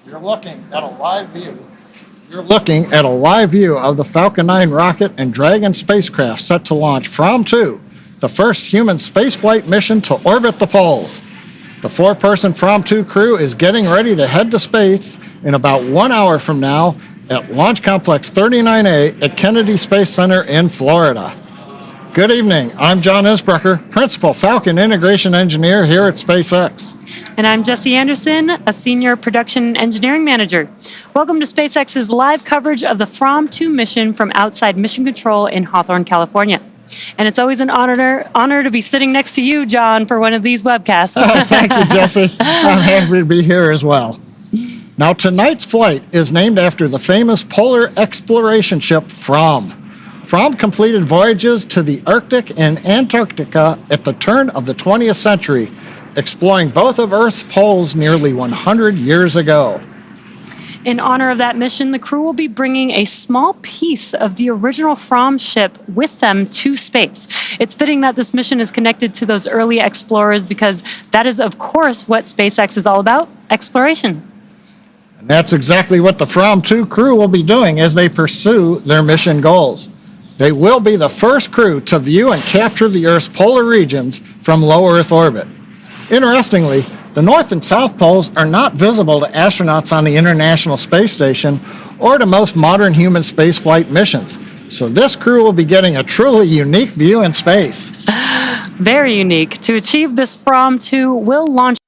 You're looking at a live view. You're looking at a live view of the Falcon 9 rocket and Dragon spacecraft set to launch from 2, the first human spaceflight mission to orbit the poles. The 4-person From 2 crew is getting ready to head to space in about 1 hour from now at Launch Complex 39A at Kennedy Space Center in Florida. Good evening. I'm John Isbrucker, Principal Falcon Integration Engineer here at SpaceX. And I'm Jesse Anderson, a Senior Production Engineering Manager. Welcome to SpaceX's live coverage of the From 2 mission from outside Mission Control in Hawthorne, California. And it's always an honor to be sitting next to you, John, for one of these webcasts. Thank you, Jesse. I'm happy to be here as well. Now, tonight's flight is named after the famous polar exploration ship From. From completed voyages to the Arctic and Antarctica at the turn of the 20th century, exploring both of Earth's poles nearly 100 years ago. In honor of that mission, the crew will be bringing a small piece of the original From ship with them to space. It's fitting that this mission is connected to those early explorers because that is, of course, what SpaceX is all about, exploration. And that's exactly what the From 2 crew will be doing as they pursue their mission goals. They will be the first crew to view and capture the Earth's polar regions from low Earth orbit. Interestingly, the North and South Poles are not visible to astronauts on the International Space Station or to most modern human spaceflight missions. So this crew will be getting a truly unique view in space. Very unique. To achieve this, From 2 will launch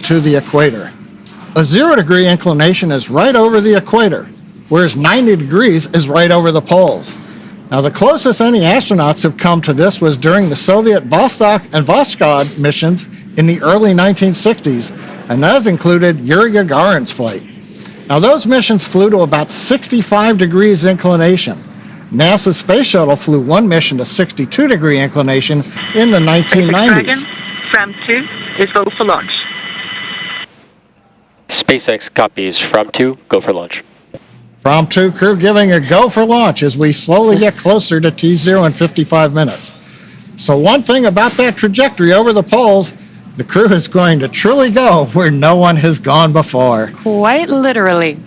to the equator. A 0-degree inclination is right over the equator, whereas 90 degrees is right over the poles. Now, the closest any astronauts have come to this was during the Soviet Vostok and Voskhod missions in the early 1960s, and those included Yuri Gagarin's flight. Now, those missions flew to about 65 degrees inclination. NASA's space shuttle flew one mission to 62-degree inclination in the 1990s. From 2 is go for launch. SpaceX copies. From 2, go for launch. From 2 crew giving a go for launch as we slowly get closer to T0 in 55 minutes. So one thing about that trajectory over the poles, the crew is going to truly go where no one has gone before. Quite literally.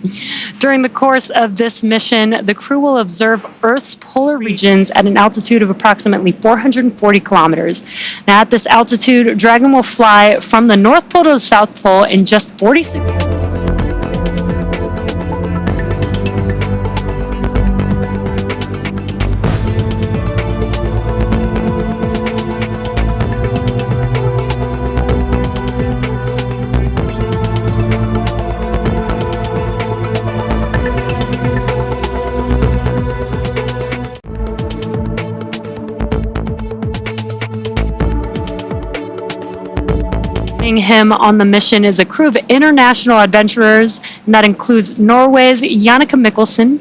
During the course of this mission, the crew will observe Earth's polar regions at an altitude of approximately 440 kilometers. Now, at this altitude, Dragon will fly from the North Pole to the South Pole in just 46 him on the mission is a crew of international adventurers, and that includes Norway's Jannicke Mikkelsen,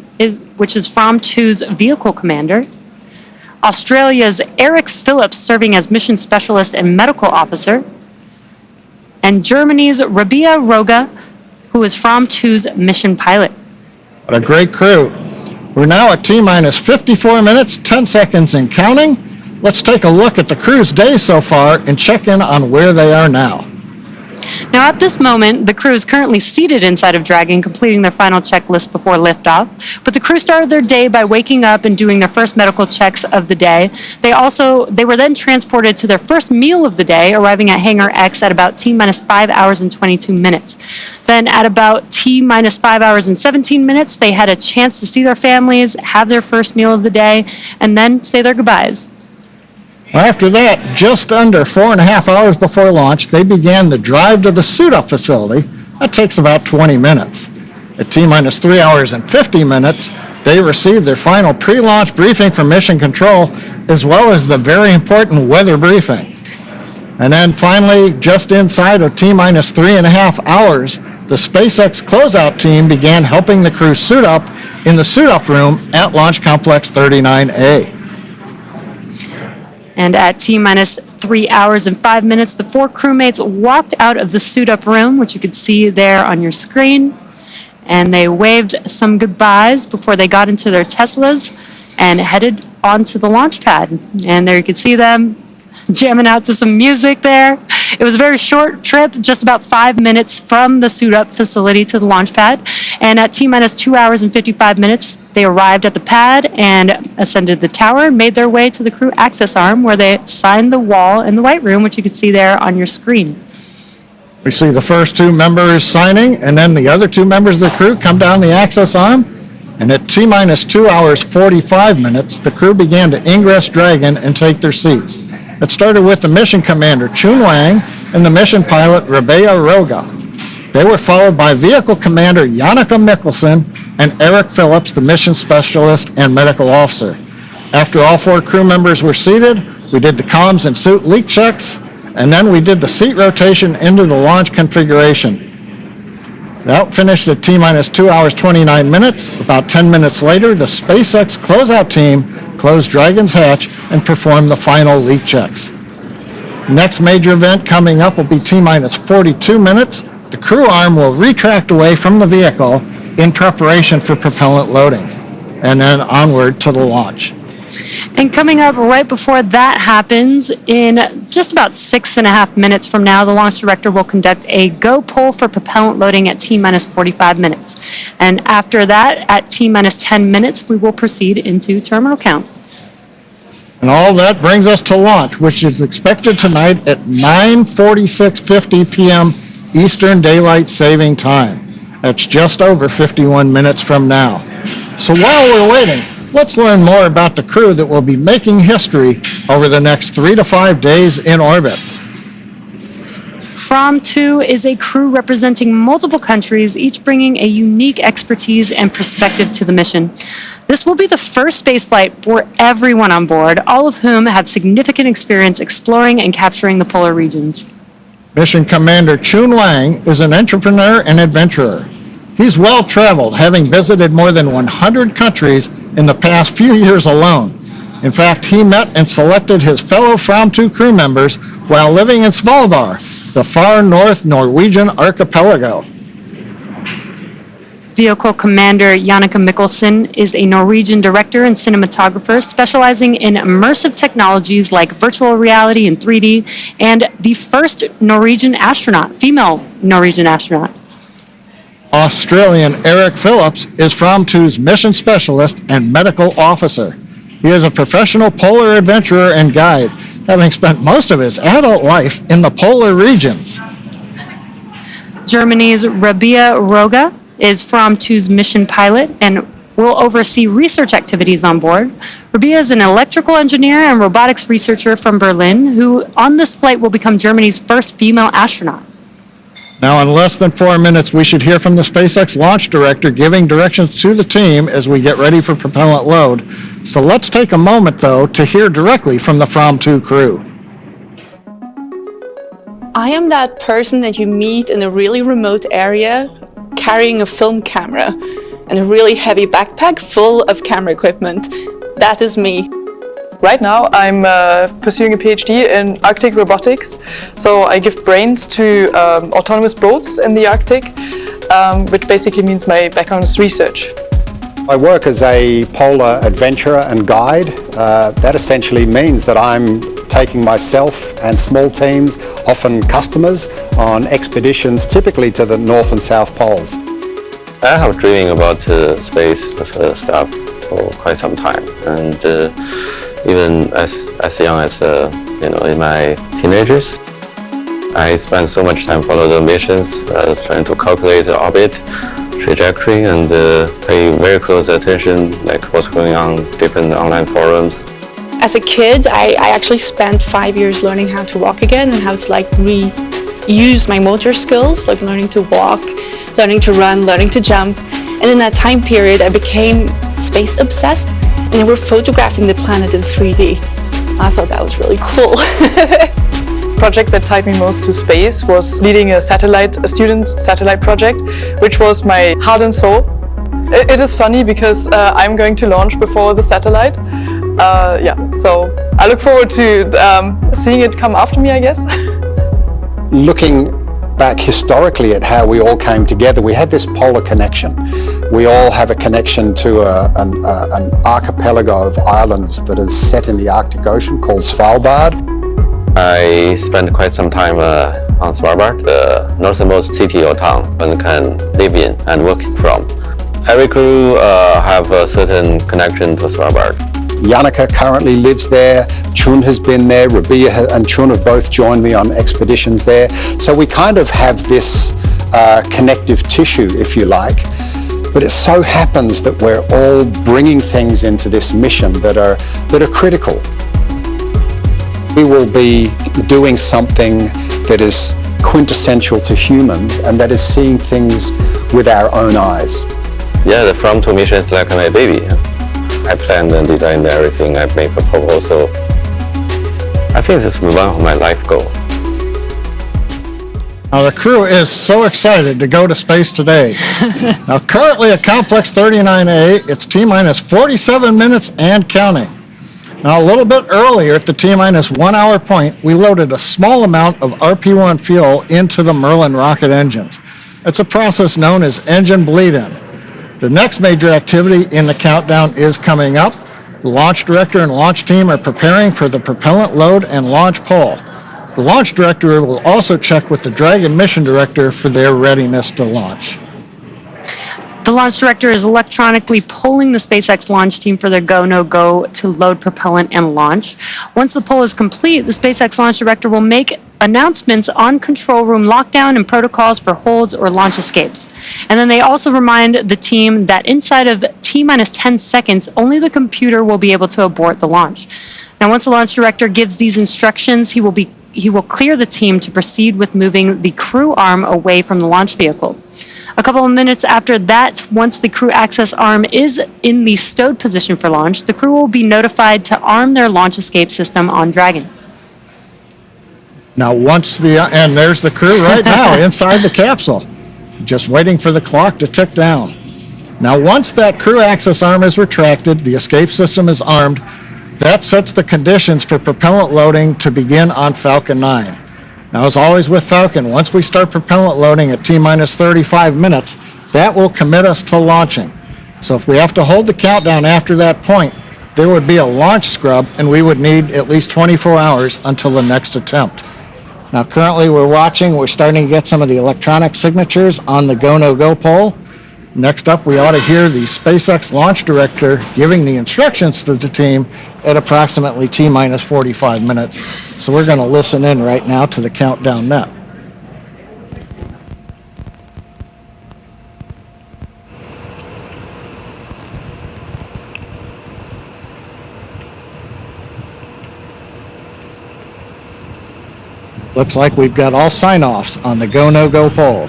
which is From 2's vehicle commander, Australia's Eric Phillips serving as mission specialist and medical officer, and Germany's Rabia Roga, who is From 2's mission pilot. What a great crew. We're now at T-minus 54 minutes, 10 seconds and counting. Let's take a look at the crew's day so far and check in on where they are now. Now, at this moment, the crew is currently seated inside of Dragon, completing their final checklist before liftoff. But the crew started their day by waking up and doing their first medical checks of the day. They were then transported to their first meal of the day, arriving at Hangar X at about T-minus 5 hours and 22 minutes. Then at about T-minus 5 hours and 17 minutes, they had a chance to see their families, have their first meal of the day, and then say their goodbyes. After that, just under 4.5 hours before launch, they began the drive to the suit-up facility. That takes about 20 minutes. At T-minus 3 hours and 50 minutes, they received their final pre-launch briefing from Mission Control, as well as the very important weather briefing. And then finally, just inside of T-minus 3.5 hours, the SpaceX closeout team began helping the crew suit up in the suit-up room at Launch Complex 39A. And at T-minus 3 hours and 5 minutes, the 4 crewmates walked out of the suit-up room, which you could see there on your screen, and they waved some goodbyes before they got into their Teslas and headed onto the launch pad. And there you could see them jamming out to some music there. It was a very short trip, just about 5 minutes from the suit-up facility to the launch pad. And at T-minus 2 hours and 55 minutes, they arrived at the pad and ascended the tower and made their way to the crew access arm, where they signed the wall in the white room, which you can see there on your screen. We see the first 2 members signing, and then the other 2 members of the crew come down the access arm. And at T-minus 2 hours 45 minutes, the crew began to ingress Dragon and take their seats. It started with the mission commander, Chun Wang, and the mission pilot, Rebea Roga. They were followed by vehicle commander Janneke Mikkelsen and Eric Phillips, the mission specialist and medical officer. After all 4 crew members were seated, we did the comms and suit leak checks, and then we did the seat rotation into the launch configuration. That finished at T-minus 2 hours 29 minutes. About 10 minutes later, the SpaceX closeout team closed Dragon's hatch and performed the final leak checks. Next major event coming up will be T-minus 42 minutes. The crew arm will retract away from the vehicle in preparation for propellant loading, and then onward to the launch. And coming up right before that happens, in just about 6.5 minutes from now, the launch director will conduct a go pull for propellant loading at T-minus 45 minutes. And after that, at T-minus 10 minutes, we will proceed into terminal count. And all that brings us to launch, which is expected tonight at 9:46:50 p.m. Eastern Daylight Saving Time. That's just over 51 minutes from now. So while we're waiting, let's learn more about the crew that will be making history over the next 3 to 5 days in orbit. From 2 is a crew representing multiple countries, each bringing a unique expertise and perspective to the mission. This will be the first spaceflight for everyone on board, all of whom have significant experience exploring and capturing the polar regions. Mission Commander Chun Wang is an entrepreneur and adventurer. He's well-traveled, having visited more than 100 countries in the past few years alone. In fact, he met and selected his fellow From 2 crew members while living in Svalbard, the far north Norwegian archipelago. Vehicle Commander Janneke Mikkelsen is a Norwegian director and cinematographer specializing in immersive technologies like virtual reality and 3D, and the first Norwegian astronaut, female Norwegian astronaut. Australian Eric Phillips is From 2's mission specialist and medical officer. He is a professional polar adventurer and guide, having spent most of his adult life in the polar regions. Germany's Rebea Roga is From 2's mission pilot and will oversee research activities on board. Rebea is an electrical engineer and robotics researcher from Berlin, who on this flight will become Germany's first female astronaut. Now, in less than 4 minutes, we should hear from the SpaceX launch director giving directions to the team as we get ready for propellant load. So let's take a moment, though, to hear directly from the From 2 crew. I am that person that you meet in a really remote area carrying a film camera and a really heavy backpack full of camera equipment. That is me. Right now I'm pursuing a PhD in Arctic robotics, so I give brains to autonomous boats in the Arctic, which basically means my background is research. I work as a polar adventurer and guide. That essentially means that I'm taking myself and small teams, often customers, on expeditions typically to the North and South Poles. I have dreaming about space stuff for quite some time, and even as young as in my teenagers, I spent so much time following the missions, trying to calculate the orbit, trajectory, and pay very close attention, like what's going on different online forums. As a kid, I actually spent 5 years learning how to walk again and how to reuse my motor skills, like learning to walk, learning to run, learning to jump. And in that time period, I became space obsessed, and they were photographing the planet in 3D. I thought that was really cool. Project that tied me most to space was leading a student satellite project, which was my heart and soul. It is funny because I'm going to launch before the satellite. So I look forward to seeing it come after me, I guess. Looking back historically at how we all came together, we had this polar connection. We all have a connection to an archipelago of islands that is set in the Arctic Ocean called Svalbard. I spent quite some time on Svalbard, the northernmost city or town one can live in and work from. Every crew have a certain connection to Svalbard. Yannicka currently lives there, Chun has been there, Rabia and Chun have both joined me on expeditions there. So we kind of have this connective tissue, if you like. But it so happens that we're all bringing things into this mission that are critical. We will be doing something that is quintessential to humans, and that is seeing things with our own eyes. Yeah, the From to mission is like my baby. I planned and designed everything. I made a proposal. I think this is one of my life goals. Now, the crew is so excited to go to space today. Now, currently at Complex 39A, it's T-minus 47 minutes and counting. Now, a little bit earlier at the T-minus 1 hour point, we loaded a small amount of RP-1 fuel into the Merlin rocket engines. It's a process known as engine bleed-in. The next major activity in the countdown is coming up. The launch director and launch team are preparing for the propellant load and launch pole. The launch director will also check with the Dragon mission director for their readiness to launch. The launch director is electronically polling the SpaceX launch team for their go, no-go to load propellant and launch. Once the poll is complete, the SpaceX launch director will make announcements on control room lockdown and protocols for holds or launch escapes. And then they also remind the team that inside of T-minus 10 seconds, only the computer will be able to abort the launch. Now, once the launch director gives these instructions, he will clear the team to proceed with moving the crew arm away from the launch vehicle. A couple of minutes after that, once the crew access arm is in the stowed position for launch, the crew will be notified to arm their launch escape system on Dragon. Now, and there's the crew right now inside the capsule, just waiting for the clock to tick down. Now, once that crew access arm is retracted, the escape system is armed, that sets the conditions for propellant loading to begin on Falcon 9. Now, as always with Falcon, once we start propellant loading at T-minus 35 minutes, that will commit us to launching. So if we have to hold the countdown after that point, there would be a launch scrub, and we would need at least 24 hours until the next attempt. Now, currently we're starting to get some of the electronic signatures on the go, no-go poll. Next up, we ought to hear the SpaceX launch director giving the instructions to the team at approximately T-minus 45 minutes. So we're going to listen in right now to the countdown net. Looks like we've got all sign-offs on the go, no-go poll.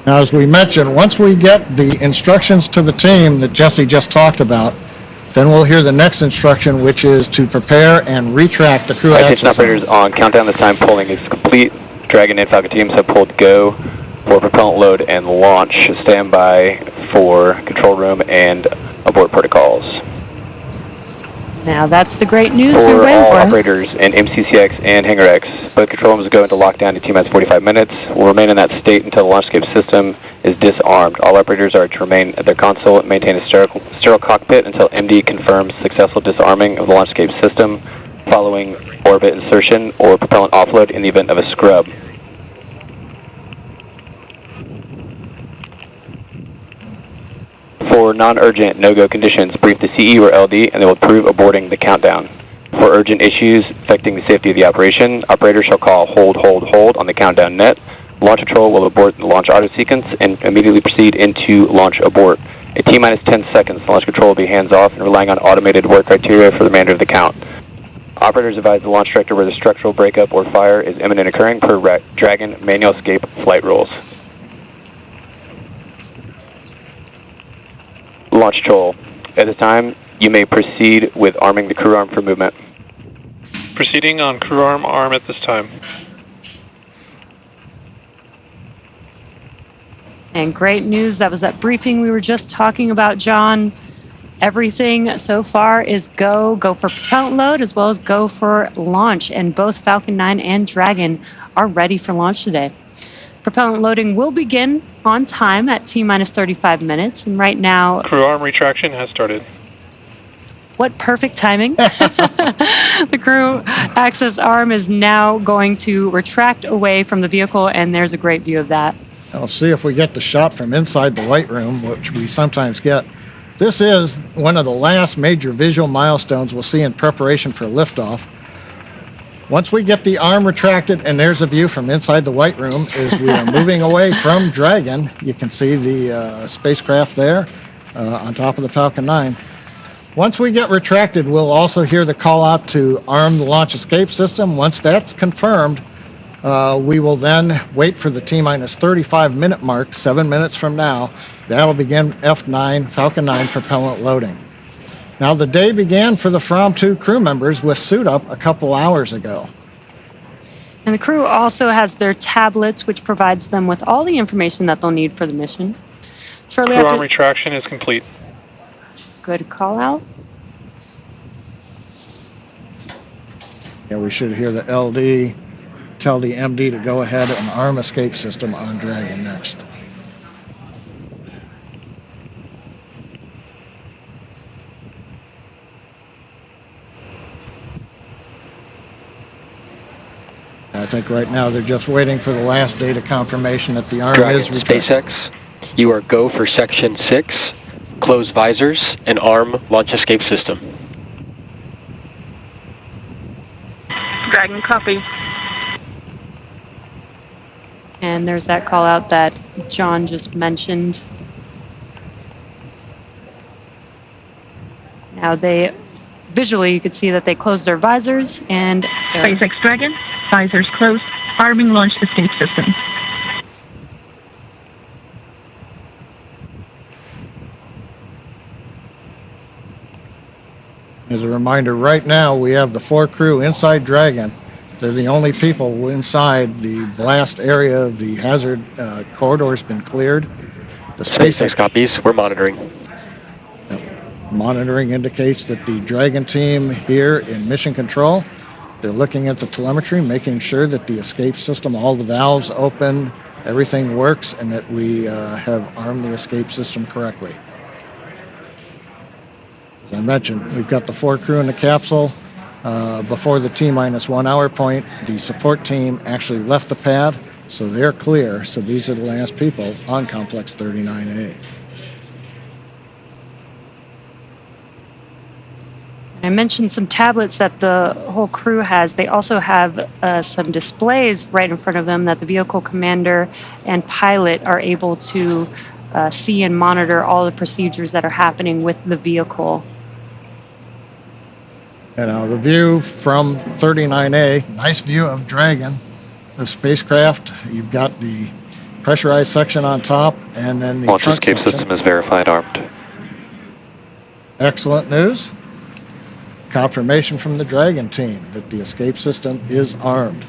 Now, as we mentioned, once we get the instructions to the team that Jesse just talked about, then we'll hear the next instruction, which is to prepare and retract the crew access. Attention operators on countdown. The time polling is complete. Dragon and Falcon teams have pulled go for propellant load and launch. Stand by for control room and abort protocols. Now that's the great news we For were waiting all for. operators in MCCX and Hangar X, both control rooms go into lockdown in T-minus 45 minutes. Will remain in that state until the launch escape system is disarmed. All operators are to remain at their console and maintain a sterile cockpit until MD confirms successful disarming of the launch escape system following orbit insertion or propellant offload in the event of a scrub. For non-urgent no-go conditions, brief the CE or LD and they will approve aborting the countdown. For urgent issues affecting the safety of the operation, operators shall call hold on the countdown net. Launch control will abort the launch auto sequence and immediately proceed into launch abort. At T-minus 10 seconds, the launch control will be hands-off and relying on automated work criteria for the remainder of the count. Operators advise the launch director where the structural breakup or fire is imminent occurring per Dragon manual escape flight rules. Launch control. At this time, you may proceed with arming the crew arm for movement. Proceeding on crew arm at this time. And great news, that was that briefing we were just talking about, John. Everything so far is go for propellant load as well as go for launch, and both Falcon 9 and Dragon are ready for launch today. Propellant loading will begin on time at T-minus 35 minutes, and right now... Crew arm retraction has started. What perfect timing. The crew access arm is now going to retract away from the vehicle, and there's a great view of that. I'll see if we get the shot from inside the White Room, which we sometimes get. This is one of the last major visual milestones we'll see in preparation for liftoff. Once we get the arm retracted, and there's a view from inside the White Room as we are moving away from Dragon. You can see the spacecraft there on top of the Falcon 9. Once we get retracted, we'll also hear the call out to arm the launch escape system. Once that's confirmed, we will then wait for the T-minus 35 minute mark, 7 minutes from now. That'll begin F9, Falcon 9 propellant loading. Now, the day began for the From 2 crew members with suit up a couple hours ago. And the crew also has their tablets, which provides them with all the information that they'll need for the mission. Shortly Crew after... arm retraction is complete. Good call out. Yeah, we should hear the LD tell the MD to go ahead and arm escape system on Dragon next. I think right now they're just waiting for the last data confirmation that the arm is retracted. SpaceX, you are go for Section 6, close visors, and arm launch escape system. Dragon copy. And there's that call out that John just mentioned. Now visually you could see that they closed their visors and... SpaceX Dragon, visors closed, arming launch escape system. As a reminder, right now we have the 4 crew inside Dragon. They're the only people inside. The blast area, the hazard corridor has been cleared. The SpaceX copies, we're monitoring. Monitoring indicates that the Dragon team here in mission control, they're looking at the telemetry, making sure that the escape system, all the valves open, everything works, and that we have armed the escape system correctly. As I mentioned, we've got the 4 crew in the capsule. Before the T-minus 1 hour point, the support team actually left the pad, so they're clear. So these are the last people on Complex 39A. I mentioned some tablets that the whole crew has. They also have some displays right in front of them that the vehicle commander and pilot are able to see and monitor all the procedures that are happening with the vehicle. And the view from 39A, nice view of Dragon, the spacecraft. You've got the pressurized section on top, and then the Launch trunk escape section. system is verified armed. Excellent news. Confirmation from the Dragon team that the escape system is armed.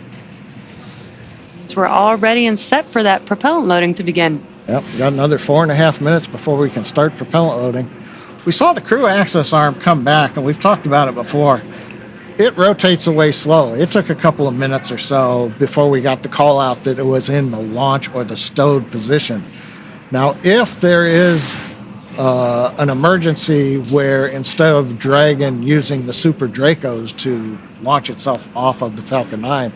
So we're all ready and set for that propellant loading to begin. Yep, we got another 4.5 minutes before we can start propellant loading. we saw the crew access arm come back, and we've talked about it before. It rotates away slowly. It took a couple of minutes or so before we got the call out that it was in the launch or the stowed position. Now, if there is an emergency where instead of Dragon using the Super Dracos to launch itself off of the Falcon 9,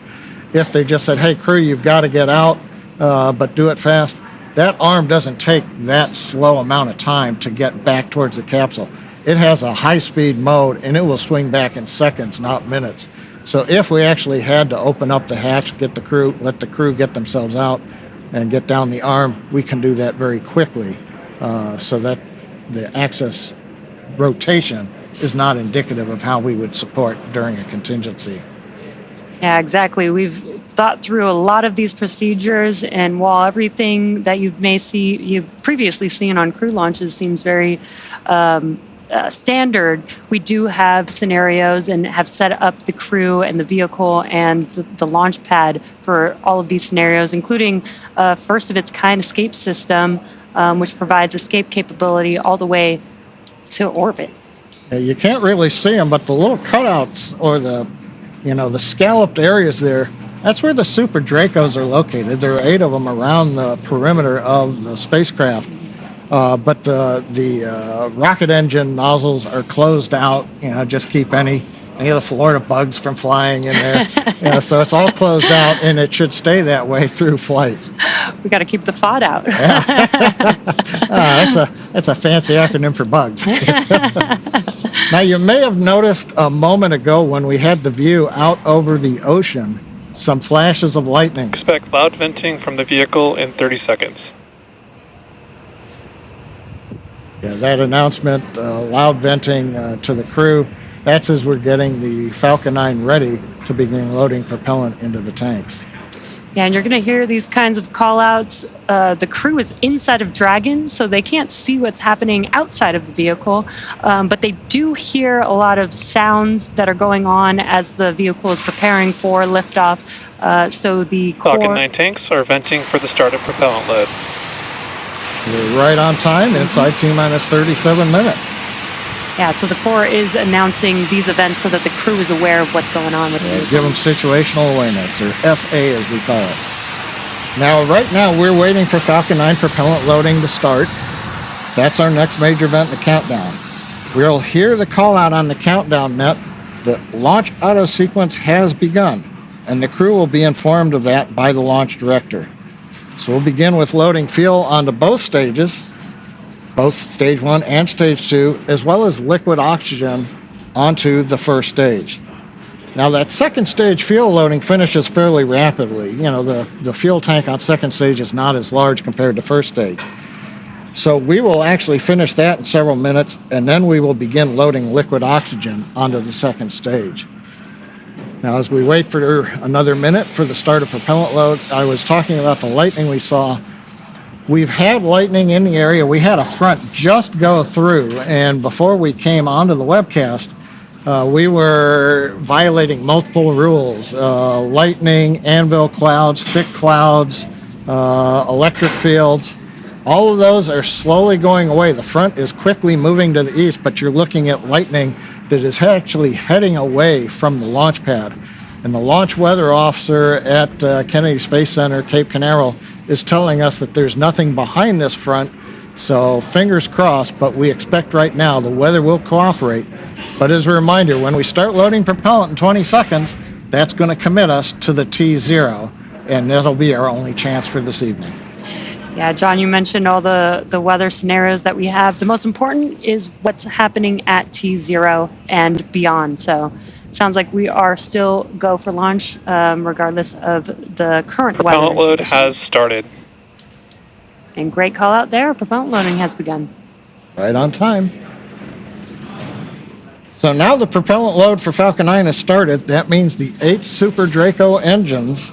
if they just said, hey, crew, you've got to get out, but do it fast, that arm doesn't take that slow amount of time to get back towards the capsule. It has a high-speed mode, and it will swing back in seconds, not minutes. So if we actually had to open up the hatch, let the crew get themselves out and get down the arm, we can do that very quickly, so that the access rotation is not indicative of how we would support during a contingency. Yeah, exactly. We've thought through a lot of these procedures, and while everything that you've previously seen on crew launches seems very standard, we do have scenarios and have set up the crew and the vehicle and the launch pad for all of these scenarios, including a first of its kind escape system, which provides escape capability all the way to orbit. You can't really see them, but the little cutouts or the scalloped areas there, that's where the Super Dracos are located. There are 8 of them around the perimeter of the spacecraft. But the rocket engine nozzles are closed out, just keep any of the Florida bugs from flying in there. So it's all closed out, and it should stay that way through flight. We got to keep the FOD out. That's a fancy acronym for bugs. Now, you may have noticed a moment ago when we had the view out over the ocean, some flashes of lightning. Expect loud venting from the vehicle in 30 seconds. Yeah, that announcement, loud venting to the crew, that's as we're getting the Falcon 9 ready to begin loading propellant into the tanks. Yeah, and you're going to hear these kinds of call-outs. The crew is inside of Dragon, so they can't see what's happening outside of the vehicle, but they do hear a lot of sounds that are going on as the vehicle is preparing for liftoff. So the Falcon 9 tanks are venting for the start of propellant load. We're right on time, inside T-minus 37 minutes. Yeah, so the Corps is announcing these events so that the crew is aware of what's going on with it. Give them situational awareness, or SA as we call it. Now, right now, we're waiting for Falcon 9 propellant loading to start. That's our next major event in the countdown. We'll hear the call out on the countdown net that launch auto sequence has begun, and the crew will be informed of that by the launch director. So we'll begin with loading fuel onto both stages, both stage 1 and stage 2, as well as liquid oxygen onto the first stage. Now, that second stage fuel loading finishes fairly rapidly. The fuel tank on second stage is not as large compared to first stage. So we will actually finish that in several minutes, and then we will begin loading liquid oxygen onto the second stage. Now, as we wait for another minute for the start of propellant load, I was talking about the lightning we saw. We've had lightning in the area. We had a front just go through, and before we came onto the webcast, we were violating multiple rules. Lightning, anvil clouds, thick clouds, electric fields. All of those are slowly going away. The front is quickly moving to the east, but you're looking at lightning that is actually heading away from the launch pad. And the launch weather officer at Kennedy Space Center, Cape Canaveral, is telling us that there's nothing behind this front. So fingers crossed, but we expect right now the weather will cooperate. But as a reminder, when we start loading propellant in 20 seconds, that's going to commit us to the T0, and that'll be our only chance for this evening. Yeah, John, you mentioned all the weather scenarios that we have. The most important is what's happening at T0 and beyond. So it sounds like we are still go for launch, regardless of the current weather. Propellant load has started. And great call out there. Propellant loading has begun. Right on time. So now the propellant load for Falcon 9 has started. That means the 8 Super Draco engines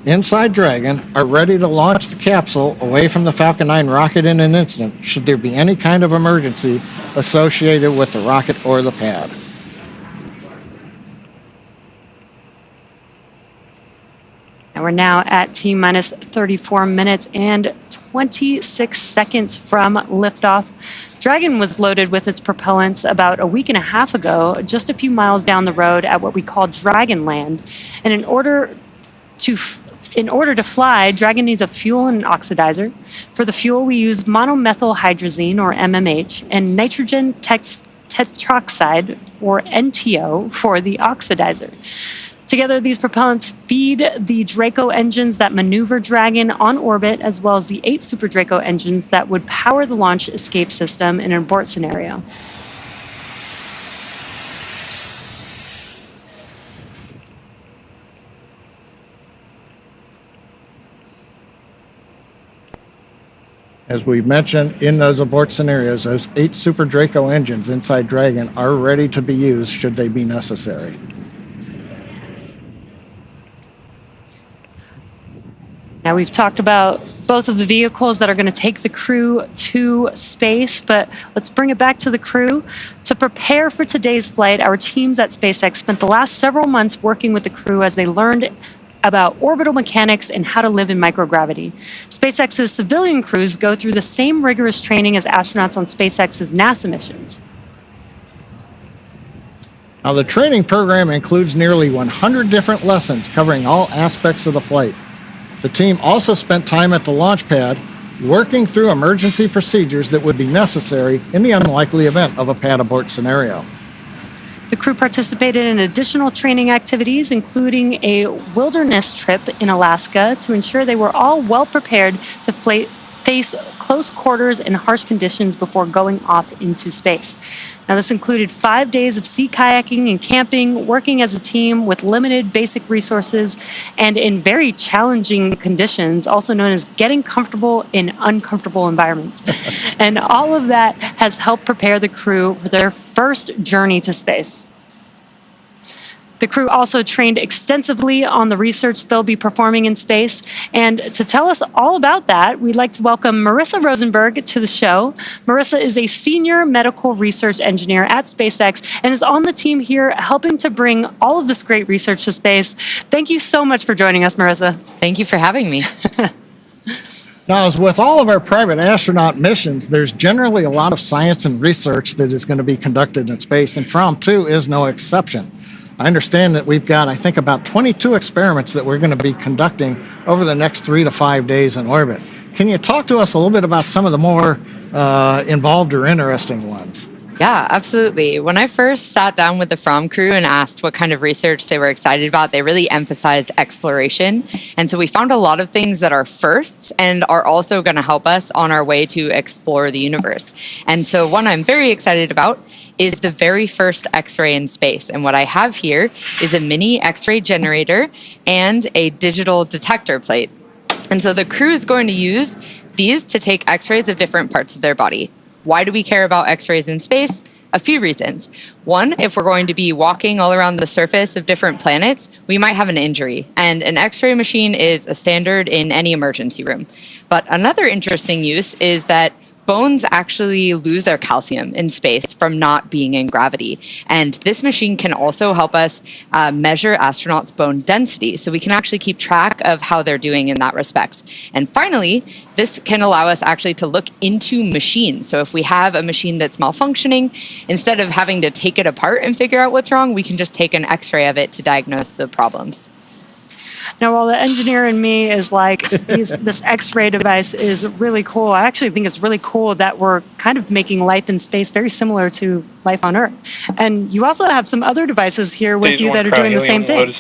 inside Dragon are ready to launch the capsule away from the Falcon 9 rocket in an instant, should there be any kind of emergency associated with the rocket or the pad. And we're now at T-minus 34 minutes and 26 seconds from liftoff. Dragon was loaded with its propellants about a week and a half ago, just a few miles down the road at what we call Dragon Land. And in order to fly, Dragon needs a fuel and an oxidizer. For the fuel, we use monomethylhydrazine, or MMH, and nitrogen tetroxide, or NTO, for the oxidizer. Together, these propellants feed the Draco engines that maneuver Dragon on orbit, as well as the 8 Super Draco engines that would power the launch escape system in an abort scenario. As we mentioned, in those abort scenarios, those 8 Super Draco engines inside Dragon are ready to be used should they be necessary. Now, we've talked about both of the vehicles that are going to take the crew to space, but let's bring it back to the crew. To prepare for today's flight, our teams at SpaceX spent the last several months working with the crew as they learned about orbital mechanics and how to live in microgravity. SpaceX's civilian crews go through the same rigorous training as astronauts on SpaceX's NASA missions. Now, the training program includes nearly 100 different lessons covering all aspects of the flight. The team also spent time at the launch pad working through emergency procedures that would be necessary in the unlikely event of a pad abort scenario. The crew participated in additional training activities, including a wilderness trip in Alaska, to ensure they were all well prepared to face close quarters and harsh conditions before going off into space. Now, this included 5 days of sea kayaking and camping, working as a team with limited basic resources and in very challenging conditions, also known as getting comfortable in uncomfortable environments. And all of that has helped prepare the crew for their first journey to space. The crew also trained extensively on the research they'll be performing in space. And to tell us all about that, we'd like to welcome Marissa Rosenberg to the show. Marissa is a senior medical research engineer at SpaceX and is on the team here helping to bring all of this great research to space. Thank you so much for joining us, Marissa. Thank you for having me. Now, as with all of our private astronaut missions, there's generally a lot of science and research that is going to be conducted in space, and FROM 2 is no exception. I understand that we've got, I think, about 22 experiments that we're going to be conducting over the next 3 to 5 days in orbit. Can you talk to us a little bit about some of the more involved or interesting ones? Yeah, absolutely. When I first sat down with the FROM crew and asked what kind of research they were excited about, they really emphasized exploration. And so we found a lot of things that are firsts and are also going to help us on our way to explore the universe. And so one I'm very excited about is the very first X-ray in space. And what I have here is a mini X-ray generator and a digital detector plate. And so the crew is going to use these to take X-rays of different parts of their body. Why do we care about X-rays in space? A few reasons. One, if we're going to be walking all around the surface of different planets, we might have an injury. And an X-ray machine is a standard in any emergency room. But another interesting use is that bones actually lose their calcium in space from not being in gravity. And this machine can also help us measure astronauts' bone density, so we can actually keep track of how they're doing in that respect. And finally, this can allow us actually to look into machines. So if we have a machine that's malfunctioning, instead of having to take it apart and figure out what's wrong, we can just take an X-ray of it to diagnose the problems. Now, while the engineer in me is like, this X-ray device is really cool, I actually think it's really cool that we're kind of making life in space very similar to life on Earth. And you also have some other devices here with you that are doing the same thing.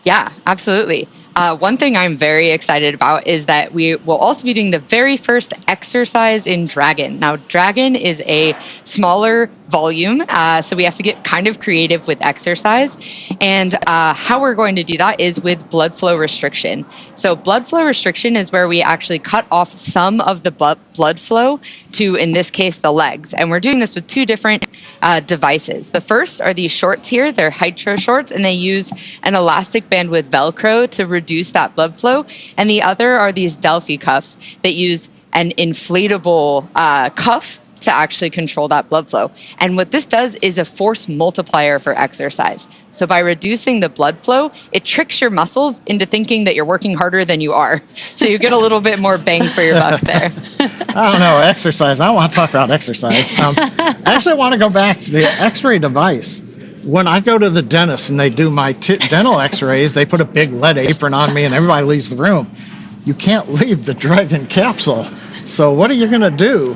Yeah, absolutely. One thing I'm very excited about is that we will also be doing the very first exercise in Dragon. Now, Dragon is a smaller volume, so we have to get kind of creative with exercise. And how we're going to do that is with blood flow restriction. So blood flow restriction is where we actually cut off some of the blood flow to, in this case, the legs. And we're doing this with 2 different devices. The first are these shorts here. They're Hydro shorts, and they use an elastic band with Velcro to reduce that blood flow. And the other are these Delphi cuffs that use an inflatable cuff to actually control that blood flow. And what this does is a force multiplier for exercise. So by reducing the blood flow, it tricks your muscles into thinking that you're working harder than you are. So you get a little bit more bang for your buck there. I don't know, exercise. I don't want to talk about exercise. I actually want to go back to the X-ray device. When I go to the dentist and they do my dental X-rays, they put a big lead apron on me and everybody leaves the room. You can't leave the Dragon capsule. So what are you going to do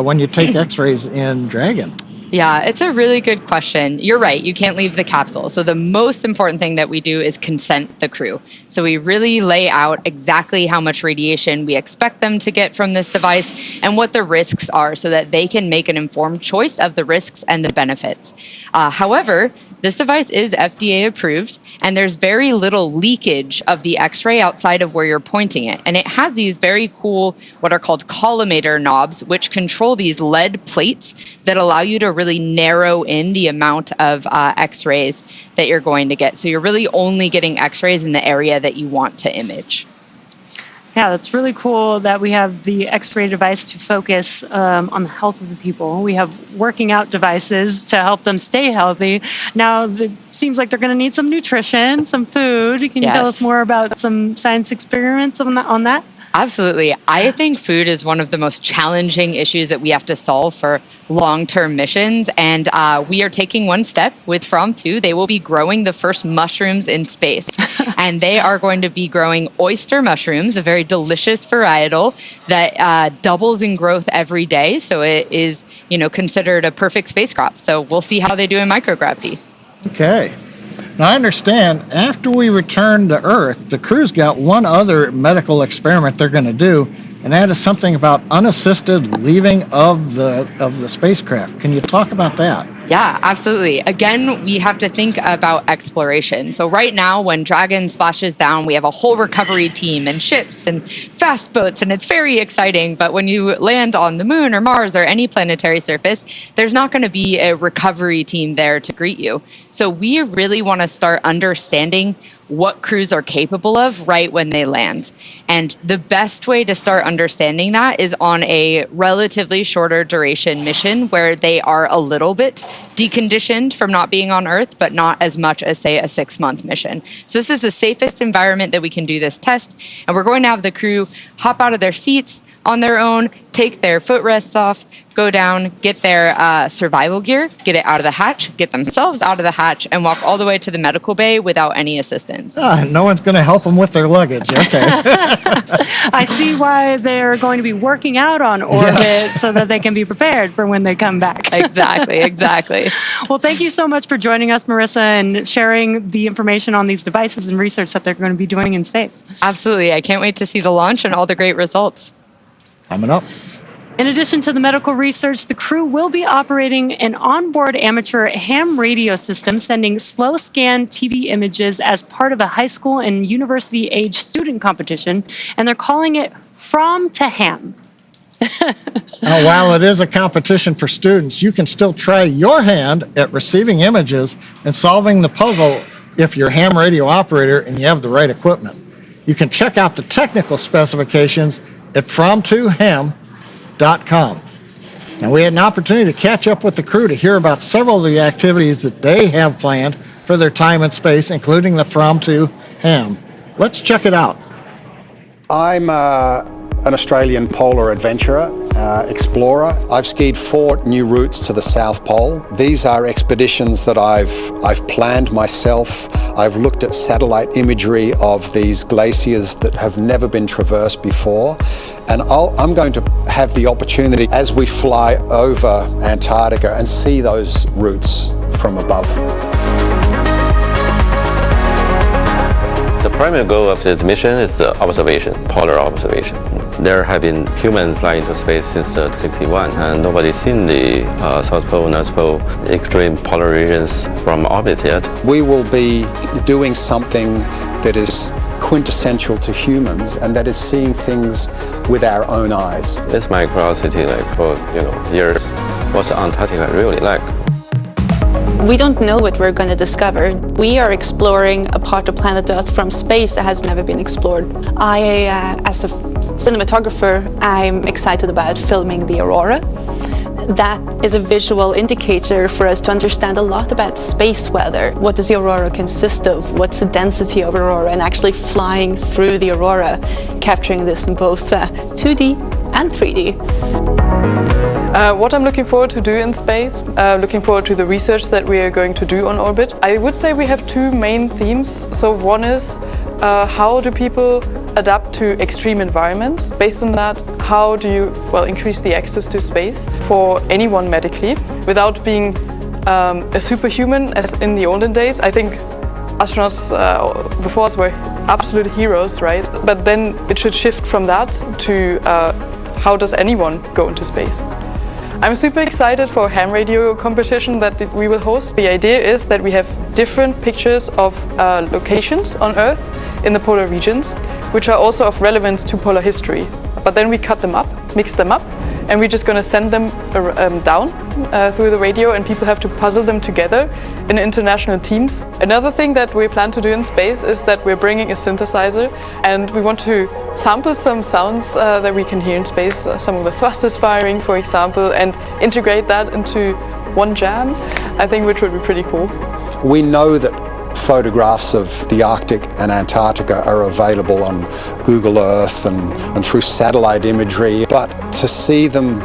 when you take X-rays in Dragon? Yeah, it's a really good question. You're right, you can't leave the capsule. So the most important thing that we do is consent the crew. So we really lay out exactly how much radiation we expect them to get from this device and what the risks are so that they can make an informed choice of the risks and the benefits. However, this device is FDA approved, and there's very little leakage of the X-ray outside of where you're pointing it. And it has these very cool, what are called collimator knobs, which control these lead plates that allow you to really narrow in the amount of X-rays that you're going to get. So you're really only getting X-rays in the area that you want to image. Yeah, that's really cool that we have the X-ray device to focus on the health of the people. We have working out devices to help them stay healthy. Now, it seems like they're going to need some nutrition, some food. Can you tell us more about some science experiments on that? Absolutely. I think food is one of the most challenging issues that we have to solve for long-term missions. And we are taking one step with From2. They will be growing the first mushrooms in space. And they are going to be growing oyster mushrooms, a very delicious varietal that doubles in growth every day. So it is, considered a perfect spacecraft. So we'll see how they do in microgravity. Okay. Now, I understand after we return to Earth, the crew's got one other medical experiment they're going to do, and that is something about unassisted leaving of the spacecraft. Can you talk about that? Yeah, absolutely. Again, we have to think about exploration. So right now, when Dragon splashes down, we have a whole recovery team and ships and fast boats, and it's very exciting. But when you land on the moon or Mars or any planetary surface, there's not going to be a recovery team there to greet you. So we really want to start understanding what crews are capable of right when they land. And the best way to start understanding that is on a relatively shorter duration mission where they are a little bit deconditioned from not being on Earth, but not as much as, say, a 6-month mission. So this is the safest environment that we can do this test. And we're going to have the crew hop out of their seats on their own, take their footrests off, go down, get their survival gear, get it out of the hatch, get themselves out of the hatch, and walk all the way to the medical bay without any assistance. No one's going to help them with their luggage. Okay. I see why they're going to be working out on orbit so that they can be prepared for when they come back. Exactly. Well, thank you so much for joining us, Marissa, and sharing the information on these devices and research that they're going to be doing in space. Absolutely. I can't wait to see the launch and all the great results. Coming up. In addition to the medical research, the crew will be operating an onboard amateur ham radio system, sending slow scan TV images as part of a high school and university age student competition, and they're calling it From to Ham. Now, while it is a competition for students, you can still try your hand at receiving images and solving the puzzle if you're a ham radio operator and you have the right equipment. You can check out the technical specifications at from2ham.com. And we had an opportunity to catch up with the crew to hear about several of the activities that they have planned for their time in space, including the From2 Ham. Let's check it out. I'm an Australian polar adventurer, explorer. I've skied 4 new routes to the South Pole. These are expeditions that I've planned myself. I've looked at satellite imagery of these glaciers that have never been traversed before. And I'm going to have the opportunity as we fly over Antarctica and see those routes from above. The primary goal of this mission is the observation, polar observation. There have been humans flying to space since 1961, and nobody's seen the South Pole, North Pole, extreme polar regions from orbit yet. We will be doing something that is quintessential to humans, and that is seeing things with our own eyes. It's my curiosity, for years, what's Antarctica really like? We don't know what we're going to discover. We are exploring a part of planet Earth from space that has never been explored. As a cinematographer, I'm excited about filming the aurora. that is a visual indicator for us to understand a lot about space weather. What does the aurora consist of? What's the density of aurora? And actually flying through the aurora, capturing this in both 2D and 3D. What I'm looking forward to do in space, looking forward to the research that we are going to do on orbit. I would say we have two main themes. So one is how do people adapt to extreme environments? Based on that, how do you increase the access to space for anyone medically without being a superhuman as in the olden days? I think astronauts before us were absolute heroes, right? But then it should shift from that to how does anyone go into space? I'm super excited for a ham radio competition that we will host. The idea is that we have different pictures of locations on Earth in the polar regions, which are also of relevance to polar history. But then we cut them up, mix them up, and we're just going to send them down through the radio, and people have to puzzle them together in international teams. Another thing that we plan to do in space is that we're bringing a synthesizer, and we want to sample some sounds that we can hear in space, some of the thrusters firing, for example, and integrate that into one jam, I think, which would be pretty cool. We know that photographs of the Arctic and Antarctica are available on Google Earth and through satellite imagery, but to see them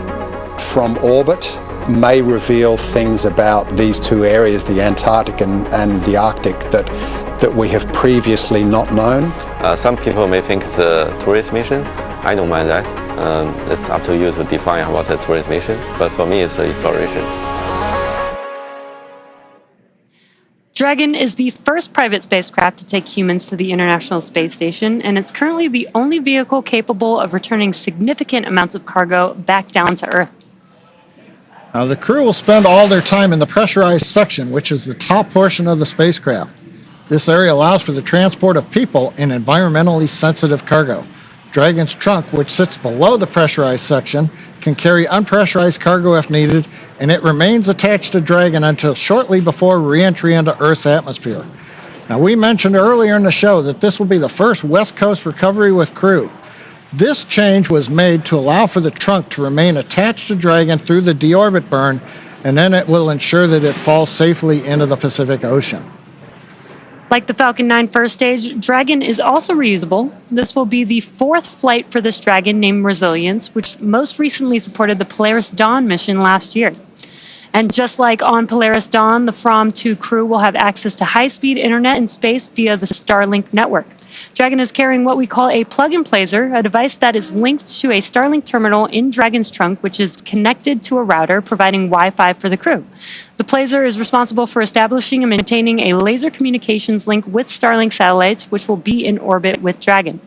from orbit may reveal things about these two areas, the Antarctic and the Arctic, that we have previously not known. Some people may think it's a tourist mission. I don't mind that. It's up to you to define what a tourist mission, but for me it's an exploration. Dragon is the first private spacecraft to take humans to the International Space Station, and it's currently the only vehicle capable of returning significant amounts of cargo back down to Earth. Now, the crew will spend all their time in the pressurized section, which is the top portion of the spacecraft. This area allows for the transport of people and environmentally sensitive cargo. Dragon's trunk, which sits below the pressurized section, can carry unpressurized cargo if needed, and it remains attached to Dragon until shortly before re-entry into Earth's atmosphere. Now, we mentioned earlier in the show that this will be the first West Coast recovery with crew. This change was made to allow for the trunk to remain attached to Dragon through the deorbit burn, and then it will ensure that it falls safely into the Pacific Ocean. Like the Falcon 9 first stage, Dragon is also reusable. This will be the fourth flight for this Dragon named Resilience, which most recently supported the Polaris Dawn mission last year. And just like on Polaris Dawn, the From-2 crew will have access to high-speed internet in space via the Starlink network. Dragon is carrying what we call a plug-and placer, a device that is linked to a Starlink terminal in Dragon's trunk, which is connected to a router, providing Wi-Fi for the crew. The placer is responsible for establishing and maintaining a laser communications link with Starlink satellites, which will be in orbit with Dragon.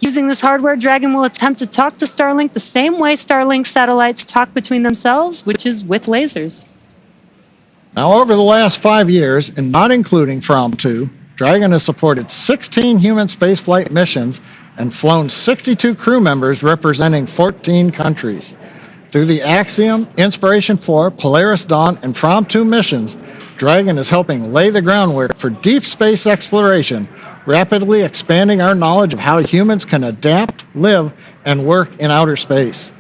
Using this hardware, Dragon will attempt to talk to Starlink the same way Starlink satellites talk between themselves, which is with lasers. Now, over the last 5 years, and not including From-2, Dragon has supported 16 human spaceflight missions and flown 62 crew members representing 14 countries. Through the Axiom, Inspiration 4, Polaris Dawn, and From-2 missions, Dragon is helping lay the groundwork for deep space exploration, rapidly expanding our knowledge of how humans can adapt, live, and work in outer space.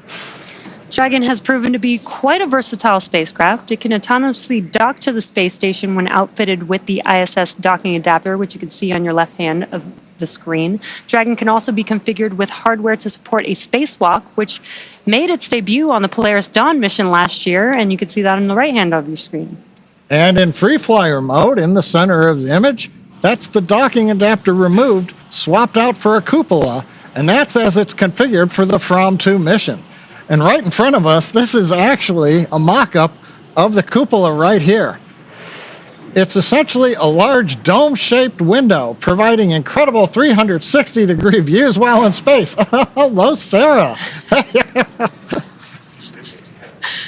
Dragon has proven to be quite a versatile spacecraft. It can autonomously dock to the space station when outfitted with the ISS docking adapter, which you can see on your left hand of the screen. Dragon can also be configured with hardware to support a spacewalk, which made its debut on the Polaris Dawn mission last year, and you can see that on the right hand of your screen. And in free flyer mode, in the center of the image, that's the docking adapter removed, swapped out for a cupola, and that's as it's configured for the From-2 mission. And right in front of us, this is actually a mock-up of the cupola right here. It's essentially a large dome-shaped window, providing incredible 360-degree views while in space. Hello, Sarah.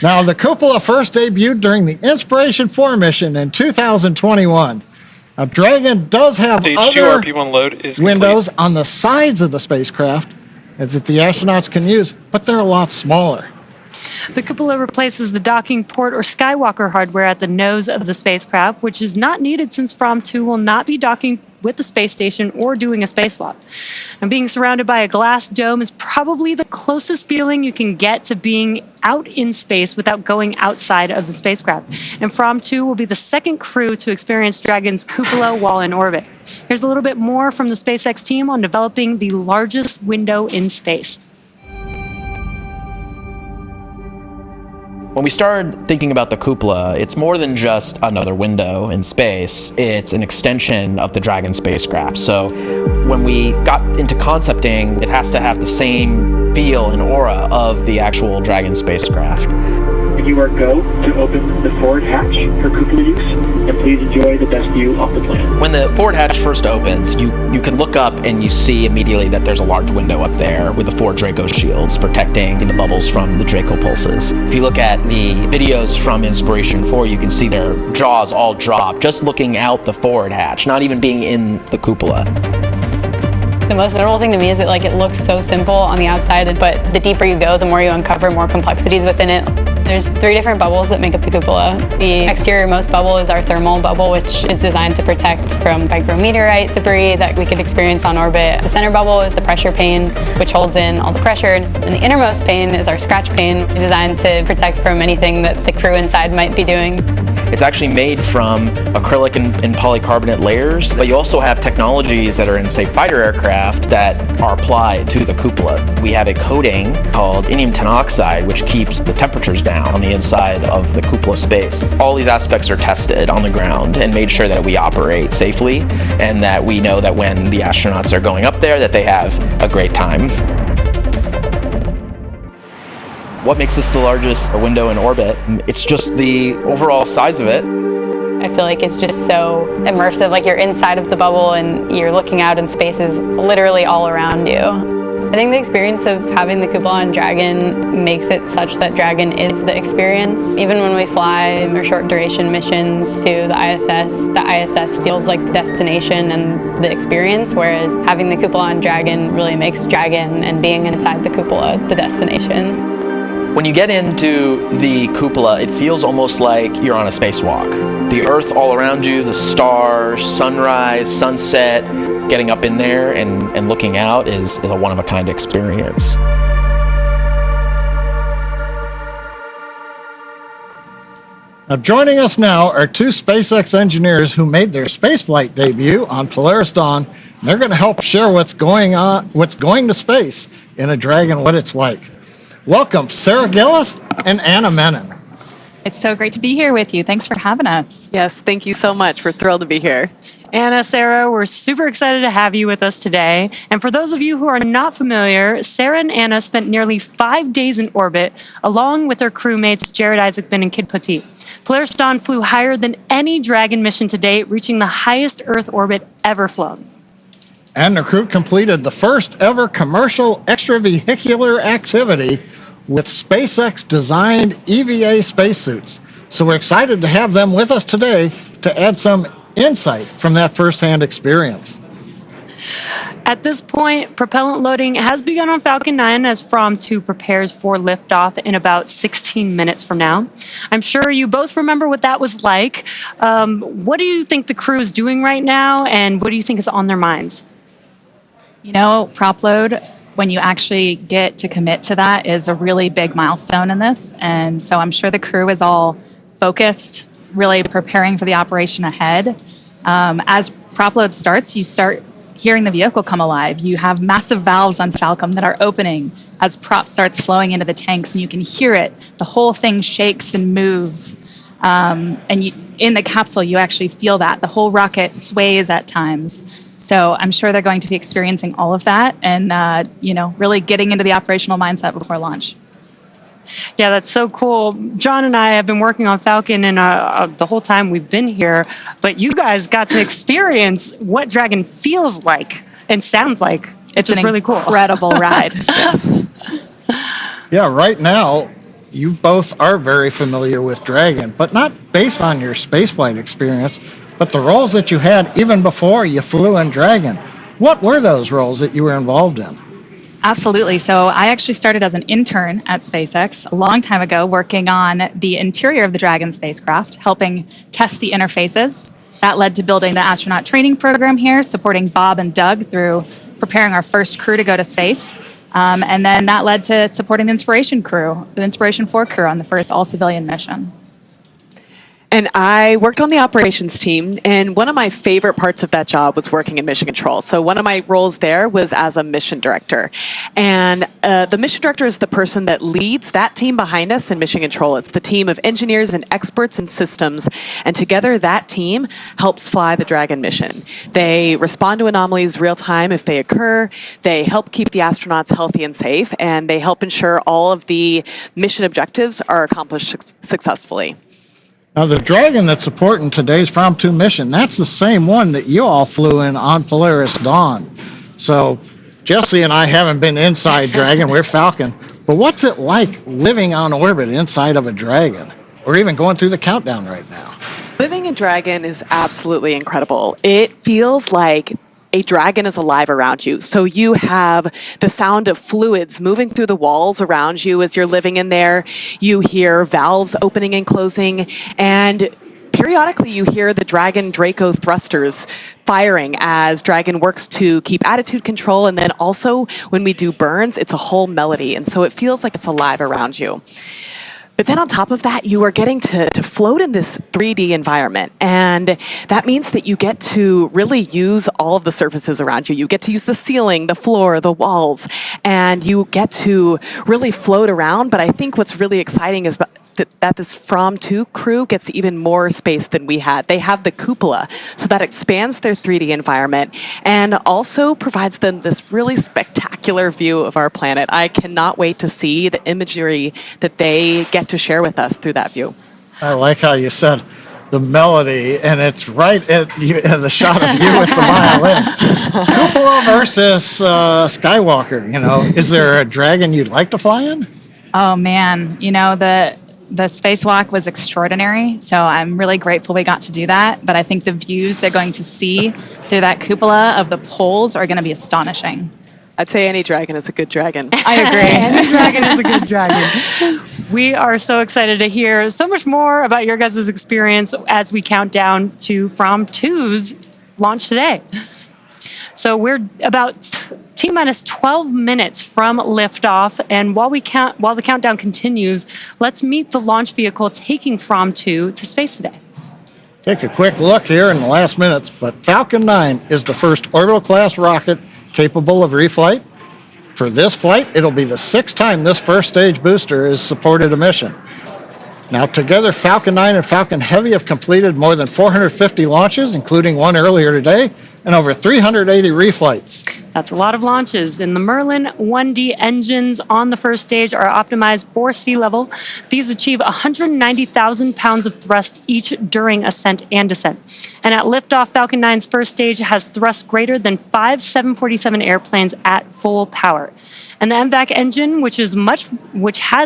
Now, the cupola first debuted during the Inspiration 4 mission in 2021. Now, Dragon does have Stage other 2 RP1 load is windows on the sides of the spacecraft that the astronauts can use, but they're a lot smaller. The cupola replaces the docking port or Skywalker hardware at the nose of the spacecraft, which is not needed since From 2 will not be docking with the space station or doing a spacewalk. And being surrounded by a glass dome is probably the closest feeling you can get to being out in space without going outside of the spacecraft. And From 2 will be the second crew to experience Dragon's cupola while in orbit. Here's a little bit more from the SpaceX team on developing the largest window in space. When we started thinking about the cupola, it's more than just another window in space. It's an extension of the Dragon spacecraft. So when we got into concepting, it has to have the same feel and aura of the actual Dragon spacecraft. You are go to open the forward hatch for cupola use, and please enjoy the best view off the planet. When the forward hatch first opens, you can look up and you see immediately that there's a large window up there with the 4 Draco shields protecting the bubbles from the Draco pulses. If you look at the videos from Inspiration 4, you can see their jaws all drop just looking out the forward hatch, not even being in the cupola. The most notable thing to me is that it looks so simple on the outside, but the deeper you go, the more you uncover more complexities within it. There's 3 different bubbles that make up the cupola. The exterior-most bubble is our thermal bubble, which is designed to protect from micrometeorite debris that we could experience on orbit. The center bubble is the pressure pane, which holds in all the pressure. And the innermost pane is our scratch pane, designed to protect from anything that the crew inside might be doing. It's actually made from acrylic and polycarbonate layers, but you also have technologies that are in, say, fighter aircraft that are applied to the cupola. We have a coating called indium tenoxide, which keeps the temperatures down on the inside of the cupola space. All these aspects are tested on the ground and made sure that we operate safely and that we know that when the astronauts are going up there that they have a great time. What makes this the largest window in orbit? It's just the overall size of it. I feel like it's just so immersive, like you're inside of the bubble and you're looking out and space is literally all around you. I think the experience of having the cupola on Dragon makes it such that Dragon is the experience. Even when we fly our short duration missions to the ISS feels like the destination and the experience, whereas having the cupola on Dragon really makes Dragon and being inside the cupola the destination. When you get into the cupola, it feels almost like you're on a spacewalk. The Earth all around you, the stars, sunrise, sunset, getting up in there and looking out is a one-of-a-kind experience. Now, joining us now are 2 SpaceX engineers who made their spaceflight debut on Polaris Dawn. They're going to help share what's going to space in a Dragon, what it's like. Welcome, Sarah Gillis and Anna Menon. It's so great to be here with you. Thanks for having us. Yes, thank you so much. We're thrilled to be here. Anna, Sarah, we're super excited to have you with us today. And for those of you who are not familiar, Sarah and Anna spent nearly 5 days in orbit, along with their crewmates Jared Isaacman and Kid Petit. Polaris Dawn flew higher than any Dragon mission to date, reaching the highest Earth orbit ever flown. And the crew completed the first ever commercial extravehicular activity with SpaceX-designed EVA spacesuits. So we're excited to have them with us today to add some insight from that firsthand experience. At this point, propellant loading has begun on Falcon 9 as From 2 prepares for liftoff in about 16 minutes from now. I'm sure you both remember what that was like. What do you think the crew is doing right now, and what do you think is on their minds? You know, prop load, when you actually get to commit to that, is a really big milestone in this. And so I'm sure the crew is all focused, really preparing for the operation ahead. As prop load starts, you start hearing the vehicle come alive. You have massive valves on Falcon that are opening as prop starts flowing into the tanks, and you can hear it. The whole thing shakes and moves. And in the capsule, you actually feel that. The whole rocket sways at times. So I'm sure they're going to be experiencing all of that and, really getting into the operational mindset before launch. Yeah, that's so cool. John and I have been working on Falcon and the whole time we've been here, but you guys got to experience what Dragon feels like and sounds like. It's just really cool. Incredible ride. Yes. Yeah, right now, you both are very familiar with Dragon, but not based on your spaceflight experience, but the roles that you had even before you flew in Dragon. What were those roles that you were involved in? Absolutely. So I actually started as an intern at SpaceX a long time ago, working on the interior of the Dragon spacecraft, helping test the interfaces. That led to building the astronaut training program here, supporting Bob and Doug through preparing our first crew to go to space. And then that led to supporting the Inspiration 4 crew on the first all-civilian mission. And I worked on the operations team, and one of my favorite parts of that job was working in mission control. So one of my roles there was as a mission director. And the mission director is the person that leads that team behind us in mission control. It's the team of engineers and experts in systems, and together that team helps fly the Dragon mission. They respond to anomalies real time if they occur, they help keep the astronauts healthy and safe, and they help ensure all of the mission objectives are accomplished successfully. Now, the Dragon that's supporting today's From-2 mission, that's the same one that you all flew in on Polaris Dawn. So Jesse and I haven't been inside Dragon, we're Falcon. But what's it like living on orbit inside of a Dragon? Or even going through the countdown right now? Living in Dragon is absolutely incredible. It feels like a Dragon is alive around you. So you have the sound of fluids moving through the walls around you as you're living in there. You hear valves opening and closing, and periodically you hear the Dragon Draco thrusters firing as Dragon works to keep attitude control. And then also when we do burns, it's a whole melody. And so it feels like it's alive around you. But then on top of that, you are getting to float in this 3D environment. And that means that you get to really use all of the surfaces around you. You get to use the ceiling, the floor, the walls, and you get to really float around. But I think what's really exciting is that this From-2 crew gets even more space than we had. They have the cupola, so that expands their 3D environment and also provides them this really spectacular view of our planet. I cannot wait to see the imagery that they get to share with us through that view. I like how you said the melody, and it's right at the shot of you with the violin. Cupola versus Skywalker, you know. Is there a Dragon you'd like to fly in? Oh, man. You know, the spacewalk was extraordinary, so I'm really grateful we got to do that. But I think the views they're going to see through that cupola of the poles are going to be astonishing. I'd say any Dragon is a good Dragon. I agree. Any Dragon is a good Dragon. We are so excited to hear so much more about your guys' experience as we count down to From-2's launch today. So we're about T-minus 12 minutes from liftoff, and while the countdown continues, let's meet the launch vehicle taking From-2 to space today. Take a quick look here in the last minutes, but Falcon 9 is the first orbital-class rocket capable of reflight. For this flight, it'll be the 6th time this first-stage booster has supported a mission. Now, together, Falcon 9 and Falcon Heavy have completed more than 450 launches, including one earlier today, and over 380 reflights. That's a lot of launches. And the Merlin 1D engines on the first stage are optimized for sea level. These achieve 190,000 pounds of thrust each during ascent and descent. And at liftoff, Falcon 9's first stage has thrust greater than 5 747 airplanes at full power. And the MVAC engine, which has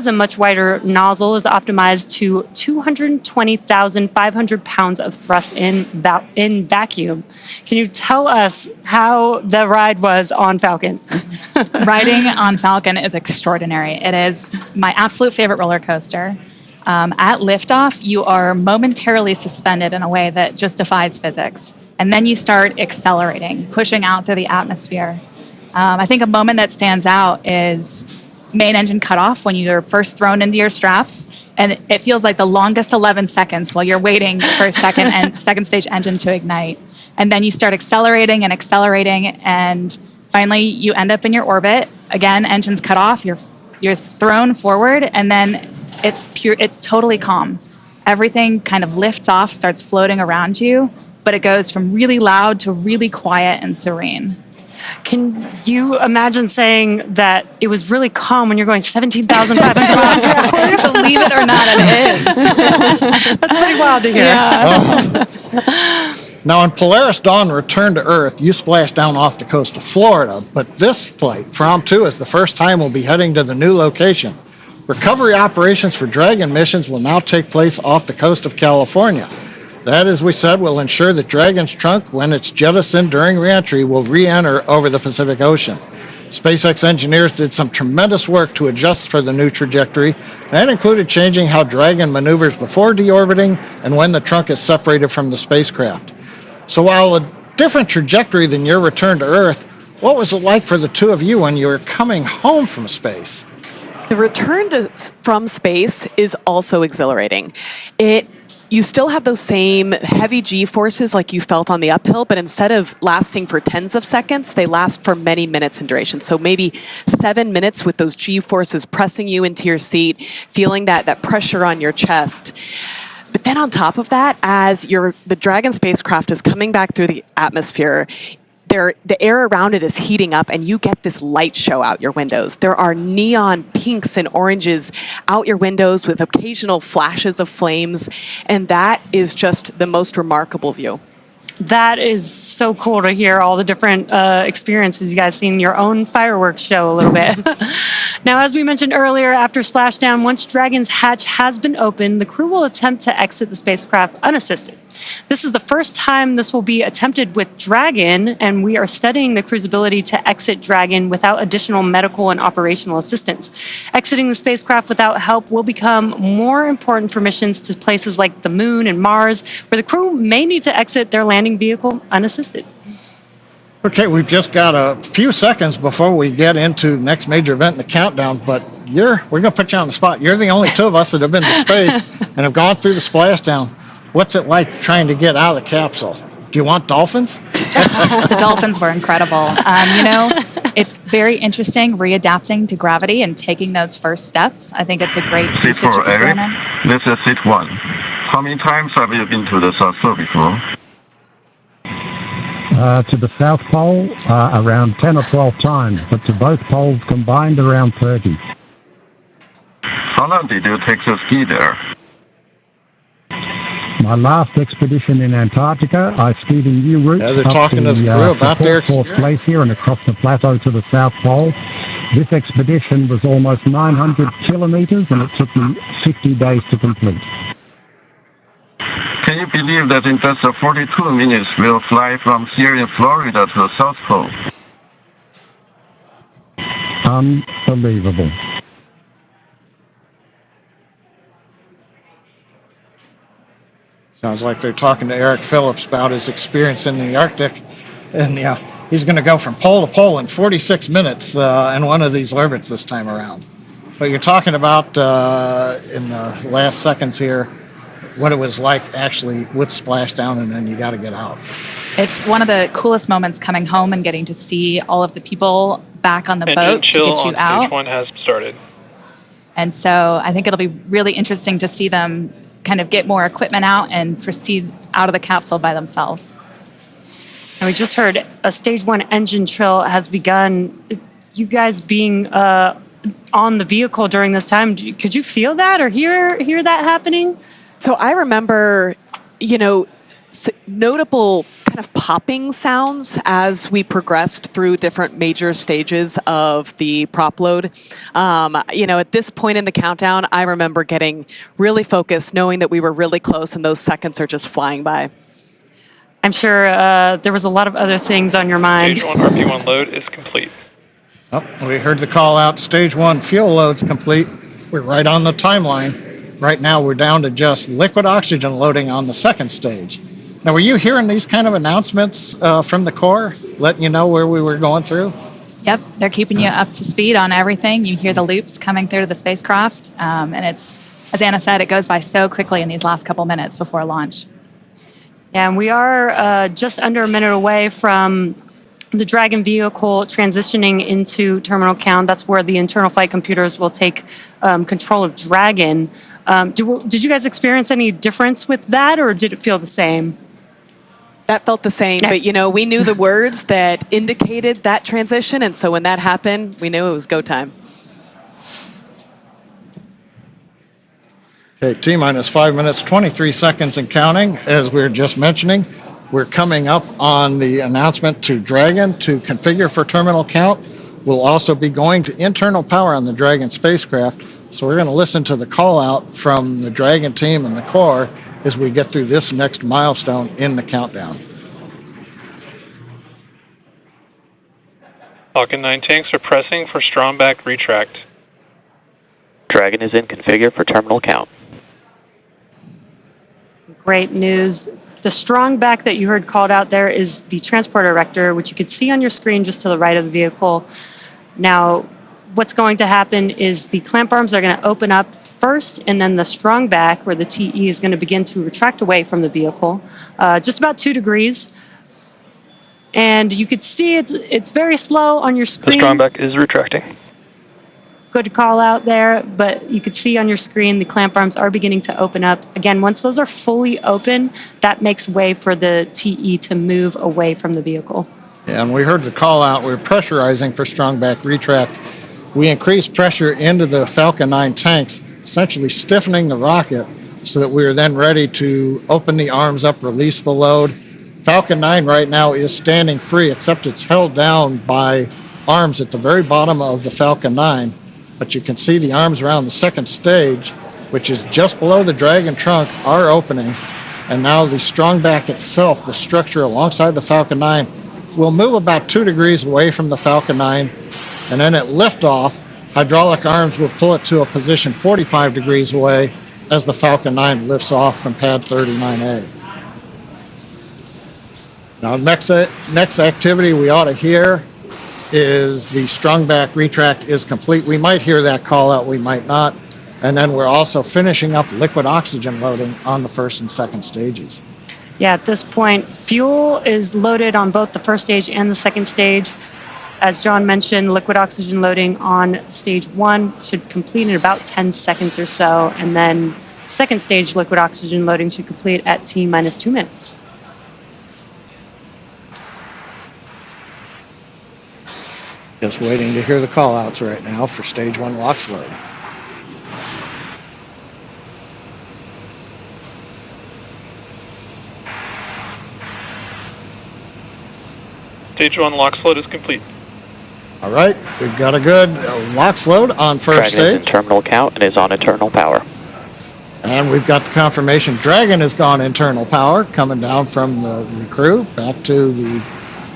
a much wider nozzle, is optimized to 220,500 pounds of thrust in vacuum. Can you tell us how the ride was on Falcon? Riding on Falcon is extraordinary. It is my absolute favorite roller coaster. At liftoff, you are momentarily suspended in a way that just defies physics. And then you start accelerating, pushing out through the atmosphere. I think a moment that stands out is main engine cutoff when you're first thrown into your straps, and it feels like the longest 11 seconds while you're waiting for a second stage engine to ignite. And then you start accelerating, and finally you end up in your orbit. Again, engines cut off, you're thrown forward, and then it's totally calm. Everything kind of lifts off, starts floating around you, but it goes from really loud to really quiet and serene. Can you imagine saying that it was really calm when you're going 17,500 miles per hour? Believe it or not, it is. That's pretty wild to hear. Yeah. Now, on Polaris Dawn Return to Earth, you splashed down off the coast of Florida, but this flight, From-2, is the first time we'll be heading to the new location. Recovery operations for Dragon missions will now take place off the coast of California. That, as we said, will ensure that Dragon's trunk, when it's jettisoned during reentry, will re-enter over the Pacific Ocean. SpaceX engineers did some tremendous work to adjust for the new trajectory. That included changing how Dragon maneuvers before deorbiting and when the trunk is separated from the spacecraft. So while a different trajectory than your return to Earth, what was it like for the two of you when you were coming home from space? The return from space is also exhilarating. You still have those same heavy G-forces like you felt on the uphill, but instead of lasting for tens of seconds, they last for many minutes in duration. So maybe 7 minutes with those G-forces pressing you into your seat, feeling that pressure on your chest. But then on top of that, as the Dragon spacecraft is coming back through the atmosphere, the air around it is heating up and you get this light show out your windows. There are neon pinks and oranges out your windows with occasional flashes of flames, and that is just the most remarkable view. That is so cool to hear all the different experiences you guys seen in your own fireworks show a little bit. Now, as we mentioned earlier, after splashdown, once Dragon's hatch has been opened, the crew will attempt to exit the spacecraft unassisted. This is the first time this will be attempted with Dragon, and we are studying the crew's ability to exit Dragon without additional medical and operational assistance. Exiting the spacecraft without help will become more important for missions to places like the Moon and Mars, where the crew may need to exit their landing vehicle unassisted. Okay, we've just got a few seconds before we get into the next major event in the countdown, but we're going to put you on the spot. You're the only two of us that have been to space and have gone through the splashdown. What's it like trying to get out of the capsule? Do you want dolphins? The dolphins were incredible. It's very interesting readapting to gravity and taking those first steps. I think it's a great Seat research 4, Eric. experiment. This is seat 1. How many times have you been to the South Pole before? To the South Pole, around 10 or 12 times, but to both poles combined, around 30. How long did you take to ski there? My last expedition in Antarctica, I skied in new routes they're up talking to the crew about their Fourth Glacier and across the plateau to the South Pole. This expedition was almost 900 kilometers and it took me 50 days to complete. Can you believe that in just 42 minutes we'll fly from here in Florida to the South Pole? Unbelievable. Sounds like they're talking to Eric Phillips about his experience in the Arctic. And he's going to go from pole to pole in 46 minutes in one of these orbits this time around. But you're talking about in the last seconds here, what it was like actually with splashdown, and then you got to get out. It's one of the coolest moments coming home and getting to see all of the people back on the boat to get you on out. Stage 1 has started. And so I think it'll be really interesting to see them kind of get more equipment out and proceed out of the capsule by themselves. And we just heard a stage 1 engine trill has begun. You guys being on the vehicle during this time, could you feel that or hear that happening? So I remember, notable kind of popping sounds as we progressed through different major stages of the prop load. At this point in the countdown, I remember getting really focused, knowing that we were really close and those seconds are just flying by. I'm sure there was a lot of other things on your mind. Stage 1 RP1 load is complete. Oh, we heard the call out. Stage 1 fuel load's complete. We're right on the timeline. Right now, we're down to just liquid oxygen loading on the second stage. Now, were you hearing these kind of announcements from the Corps, letting you know where we were going through? Yep, they're keeping you up to speed on everything. You hear the loops coming through to the spacecraft, and it's, as Anna said, it goes by so quickly in these last couple minutes before launch. Yeah, and we are just under a minute away from the Dragon vehicle transitioning into terminal count. That's where the internal flight computers will take control of Dragon. Did you guys experience any difference with that, or did it feel the same? That felt the same, but we knew the words that indicated that transition, and so when that happened, we knew it was go time. Okay, T-minus 5 minutes, 23 seconds and counting. As we were just mentioning, we're coming up on the announcement to Dragon to configure for terminal count. We'll also be going to internal power on the Dragon spacecraft. So we're going to listen to the call out from the Dragon team and the Corps as we get through this next milestone in the countdown. Falcon 9 tanks are pressing for strong back retract. Dragon is in configure for terminal count. Great news. The strong back that you heard called out there is the transporter erector, which you can see on your screen just to the right of the vehicle. Now, what's going to happen is the clamp arms are going to open up first, and then the strong back, where the TE is going to begin to retract away from the vehicle, just about 2 degrees. And you can see it's very slow on your The screen. strong back is retracting. Good call out there, but you can see on your screen the clamp arms are beginning to open up. Again, once those are fully open, that makes way for the TE to move away from the vehicle. Yeah, and we heard the call out. We're pressurizing for strong back retract. We increased pressure into the Falcon 9 tanks, essentially stiffening the rocket so that we are then ready to open the arms up, release the load. Falcon 9 right now is standing free, except it's held down by arms at the very bottom of the Falcon 9. But you can see the arms around the second stage, which is just below the Dragon trunk, are opening. And now the strong back itself, the structure alongside the Falcon 9, will move about 2 degrees away from the Falcon 9. And then at liftoff, hydraulic arms will pull it to a position 45 degrees away as the Falcon 9 lifts off from pad 39A. Now, next activity we ought to hear is the strong back retract is complete. We might hear that call out, we might not. And then we're also finishing up liquid oxygen loading on the first and second stages. Yeah, at this point, fuel is loaded on both the first stage and the second stage. As John mentioned, liquid oxygen loading on stage 1 should complete in about 10 seconds or so. And then second stage liquid oxygen loading should complete at T-minus 2 minutes. Just waiting to hear the call outs right now for stage 1 LOX load. Stage 1 LOX load is complete. All right, we've got a good LOX load on first Dragon is in stage. terminal count and is on internal power. And we've got the confirmation Dragon has gone internal power, coming down from the crew back to the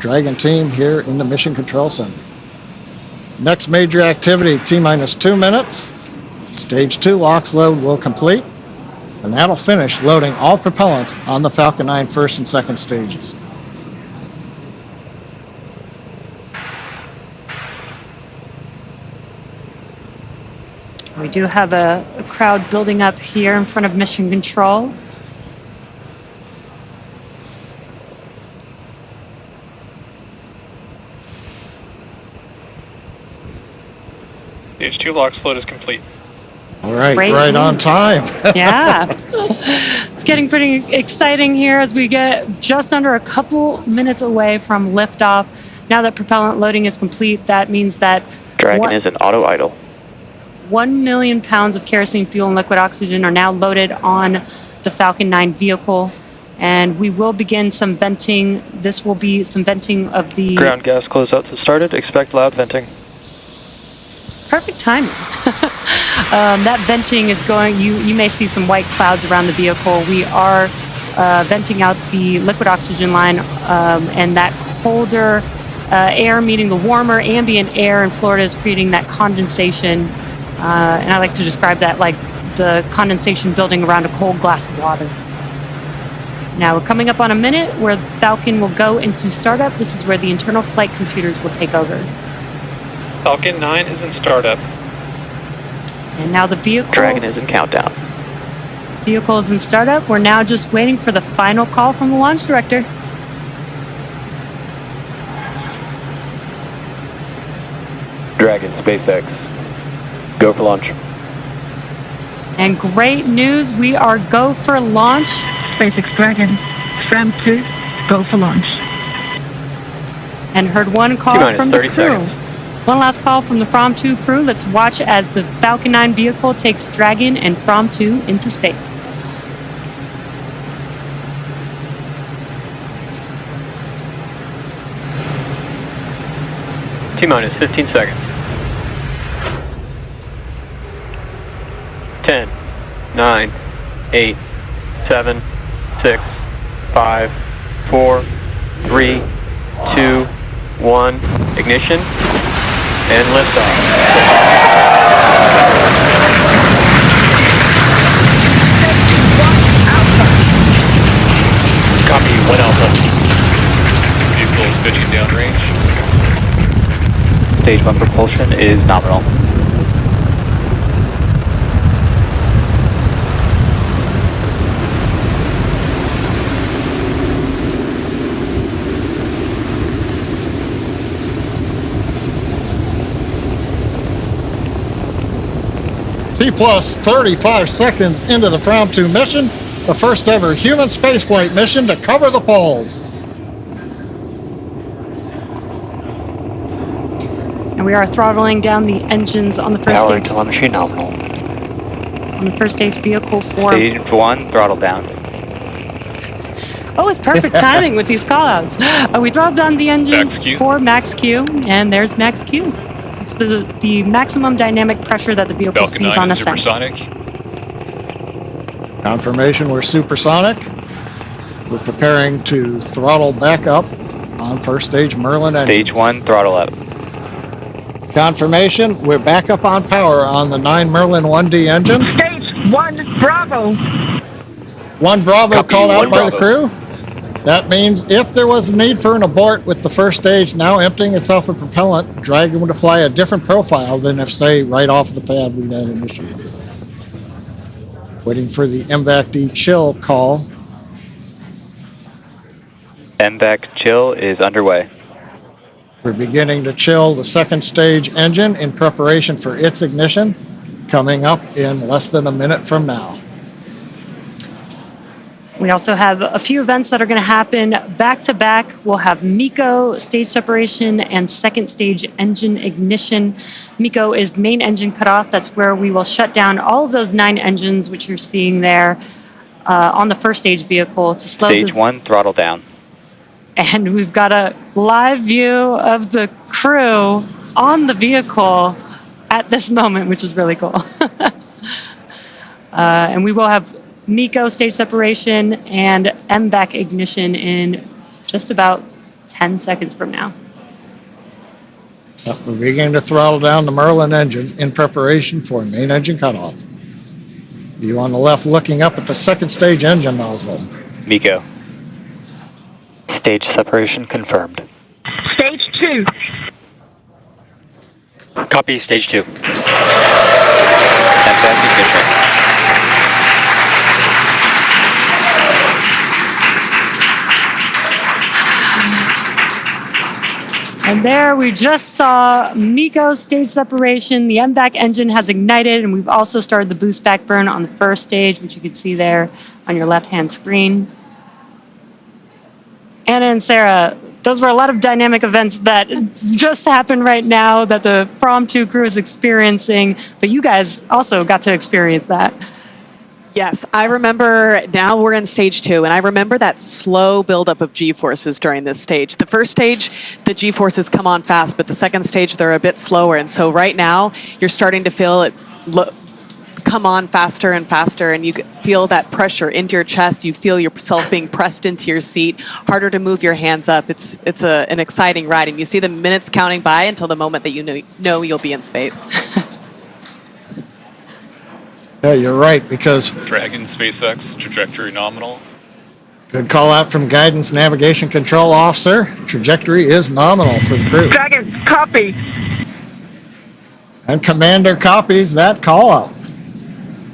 Dragon team here in the Mission Control Center. Next major activity, T-minus 2 minutes. Stage 2 LOX load will complete, and that'll finish loading all propellants on the Falcon 9 first and second stages. We do have a crowd building up here in front of Mission Control. Stage 2 LOX load is complete. All right, Great right on news. time. Yeah. It's getting pretty exciting here as we get just under a couple minutes away from liftoff. Now that propellant loading is complete, that means that Dragon is in auto idle. 1 million pounds of kerosene fuel and liquid oxygen are now loaded on the Falcon 9 vehicle. And we will begin some venting. This will be some venting of the... Ground gas closeouts have started. Expect loud venting. Perfect timing. That venting is going, you may see some white clouds around the vehicle. We are venting out the liquid oxygen line, and that colder air meeting the warmer ambient air in Florida is creating that condensation. And I like to describe that like the condensation building around a cold glass of water. Now we're coming up on a minute where Falcon will go into startup. This is where the internal flight computers will take over. Falcon 9 is in startup. And now the vehicle... Dragon is in countdown. Vehicle is in startup. We're now just waiting for the final call from the launch director. Dragon, SpaceX, go for launch. And great news, we are go for launch. SpaceX Dragon, SRAM 2, go for launch. And heard one call T-minus from the 30 crew. seconds. One last call from the From 2 crew. Let's watch as the Falcon 9 vehicle takes Dragon and From 2 into space. T-minus 15 seconds. 10, 9, 8, 7, 6, 5, 4, 3, 2, 1, ignition, and liftoff. Copy, 1 Alpha. Vehicle is pitching downrange. Stage 1 propulsion is nominal. T plus 35 seconds into the From 2 mission, the first ever human spaceflight mission to cover the poles. And we are throttling down the engines on the first Power stage. telemetry nominal. On the first stage vehicle for. Stage 1, throttle down. Oh, it's perfect timing with these callouts. We throttled down the engines for max Q, and there's max Q. It's the maximum dynamic pressure that the vehicle sees on ascent. Supersonic. Confirmation we're supersonic. We're preparing to throttle back up on first stage Merlin engines. Stage 1, throttle up. Confirmation we're back up on power on the 9 Merlin 1D engines. Stage 1 Bravo. 1 Bravo Copy, called out 1 by the Bravo. crew. That means if there was a need for an abort with the first stage now emptying itself of propellant, Dragon would fly a different profile than if, say, right off the pad we had initiated. Waiting for the MVAC-D chill call. MVAC chill is underway. We're beginning to chill the second stage engine in preparation for its ignition, coming up in less than a minute from now. We also have a few events that are going to happen back to back. We'll have MECO stage separation and second stage engine ignition. MECO is main engine cutoff. That's where we will shut down all of those 9 engines, which you're seeing there on the first stage vehicle to slow Stage 1, throttle down. And we've got a live view of the crew on the vehicle at this moment, which is really cool. And we will have MECO stage separation and MVAC ignition in just about 10 seconds from now. We're beginning to throttle down the Merlin engines in preparation for main engine cutoff. You on the left looking up at the second stage engine nozzle. MECO. Stage separation confirmed. Stage 2. Copy, stage 2. MVAC ignition. And there we just saw MECO stage separation. The MVAC engine has ignited, and we've also started the boost back burn on the first stage, which you can see there on your left-hand screen. Anna and Sarah, those were a lot of dynamic events that just happened right now that the From 2 crew is experiencing, but you guys also got to experience that. Yes, I remember now we're in stage 2, and I remember that slow buildup of G-forces during this stage. The first stage, the G-forces come on fast, but the second stage, they're a bit slower. And so right now, you're starting to feel it come on faster and faster, and you feel that pressure into your chest. You feel yourself being pressed into your seat, harder to move your hands up. It's an exciting ride, and you see the minutes counting by until the moment that you know you'll be in space. Yeah, you're right, because Dragon, SpaceX, trajectory nominal. good call out from Guidance Navigation Control Officer. Trajectory is nominal for the crew. Dragon, copy. And Commander copies that call out.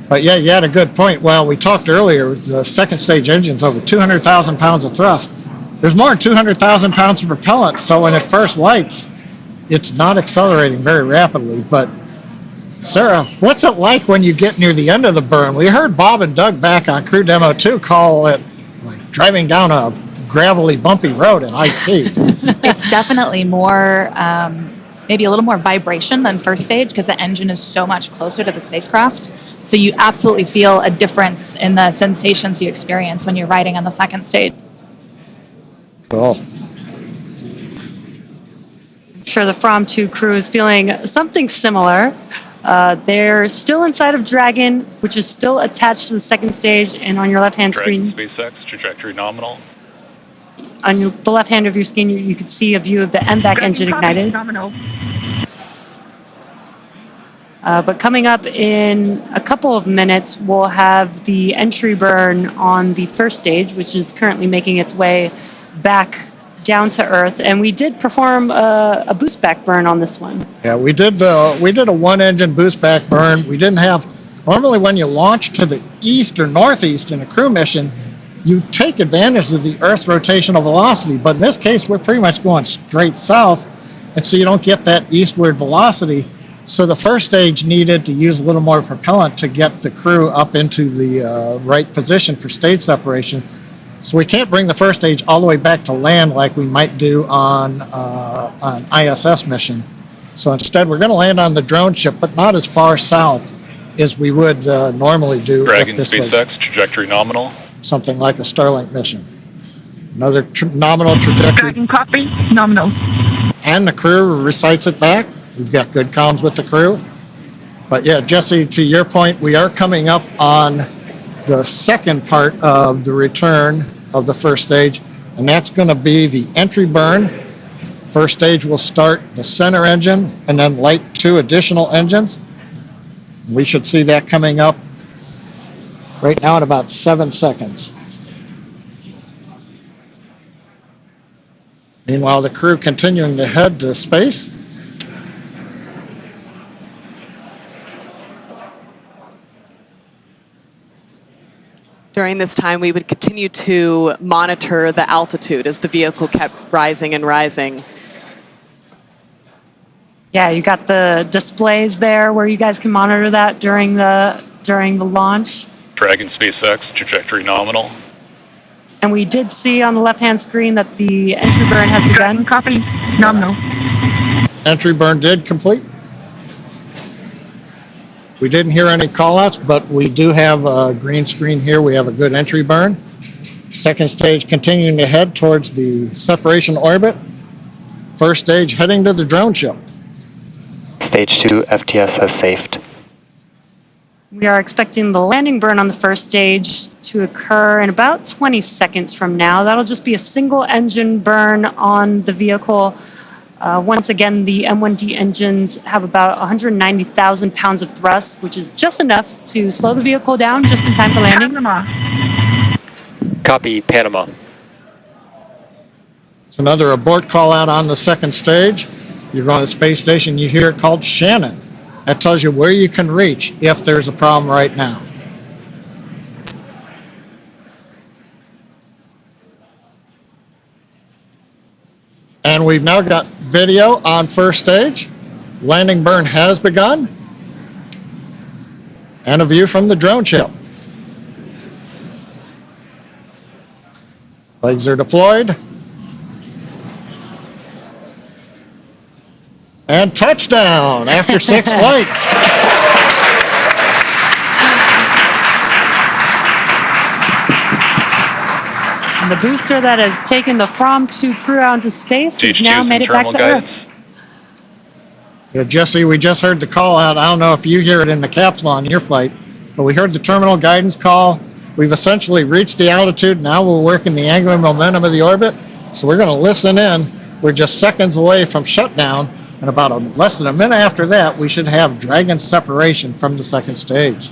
But yeah, you had a good point. Well, we talked earlier, the second stage engine's over 200,000 pounds of thrust. There's more than 200,000 pounds of propellant, so when it first lights, it's not accelerating very rapidly. But Sarah, what's it like when you get near the end of the burn? We heard Bob and Doug back on Crew Demo 2 call it like driving down a gravelly, bumpy road at high speed. It's definitely more, maybe a little more vibration than first stage because the engine is so much closer to the spacecraft. So you absolutely feel a difference in the sensations you experience when you're riding on the second stage. Cool. I'm sure the From 2 crew is feeling something similar. They're still inside of Dragon, which is still attached to the second stage, and on your left-hand screen. SpaceX, trajectory nominal. the left hand of your screen, you can see a view of the MVAC engine ignited. Nominal. But coming up in a couple of minutes, we'll have the entry burn on the first stage, which is currently making its way back down to Earth. And we did perform a boost back burn on this one. Yeah, we did a one-engine boost back burn. We didn't have, normally when you launch to the east or northeast in a crew mission, you take advantage of the Earth's rotational velocity. But in this case, we're pretty much going straight south, and so you don't get that eastward velocity. So the first stage needed to use a little more propellant to get the crew up into the right position for stage separation. So we can't bring the first stage all the way back to land like we might do on an ISS mission. So instead, we're going to land on the drone ship, but not as far south as we would normally do. Dragon if this SpaceX, was trajectory nominal. something like a Starlink mission. Another nominal trajectory. Dragon copy. Nominal. And the crew recites it back. We've got good comms with the crew. But yeah, Jesse, to your point, we are coming up on the second part of the return of the first stage, and that's going to be the entry burn. First stage will start the center engine and then light 2 additional engines. We should see that coming up right now in about 7 seconds. Meanwhile, the crew continuing to head to space. During this time, we would continue to monitor the altitude as the vehicle kept rising and rising. Yeah, you got the displays there where you guys can monitor that during the launch. Dragon SpaceX, trajectory nominal. And we did see on the left-hand screen that the entry burn has begun. Copy. Nominal. Entry burn did complete. We didn't hear any call-outs, but we do have a green screen here. We have a good entry burn. Second stage continuing to head towards the separation orbit. First stage heading to the drone ship. Stage 2, FTS has safed. We are expecting the landing burn on the first stage to occur in about 20 seconds from now. That'll just be a single engine burn on the vehicle. Once again, the M1D engines have about 190,000 pounds of thrust, which is just enough to slow the vehicle down just in time for landing. Panama. Copy, Panama. It's another abort call out on the second stage. You're on the space station, you hear it called Shannon. That tells you where you can reach if there's a problem right now. And we've now got video on first stage. Landing burn has begun. And a view from the drone ship. Legs are deployed. And touchdown after 6 flights. And the booster that has taken the From-2 crew out into space has now made it back to Earth. Yeah, Jesse, we just heard the call out. I don't know if you hear it in the capsule on your flight, but we heard the terminal guidance call. We've essentially reached the altitude. Now we're working the angular momentum of the orbit. So we're going to listen in. We're just seconds away from shutdown. And about less than a minute after that, we should have Dragon separation from the second stage.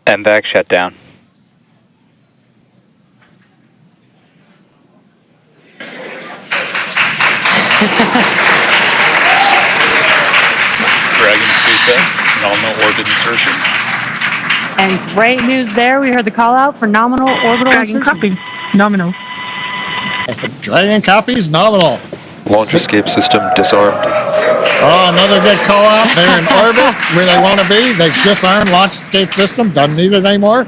MVAC shutdown. Dragon SpaceX, nominal orbit insertion. And great news there. We heard the call out for nominal orbital Dragon insertion. copy. Nominal. Dragon copies nominal. Launch escape system disarmed. Oh, another good call out. They're in orbit where they want to be. They've disarmed launch escape system. Doesn't need it anymore.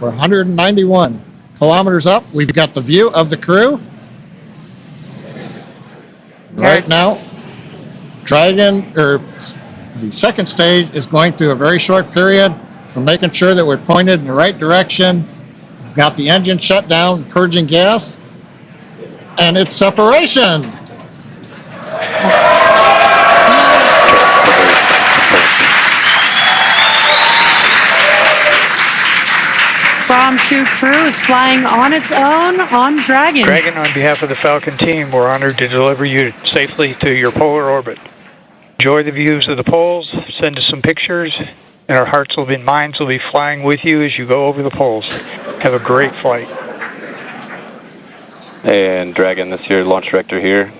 We're 191 kilometers up. We've got the view of the crew. Right now, Dragon, or the second stage, is going through a very short period. We're making sure that we're pointed in the right direction. We've got the engine shut down, purging gas, and it's separation. From 2 crew is flying on its own on Dragon. Dragon, on behalf of the Falcon team, we're honored to deliver you safely to your polar orbit. Enjoy the views of the poles, send us some pictures, and our hearts and minds will be flying with you as you go over the poles. Have a great flight. And Dragon, this is your launch director here.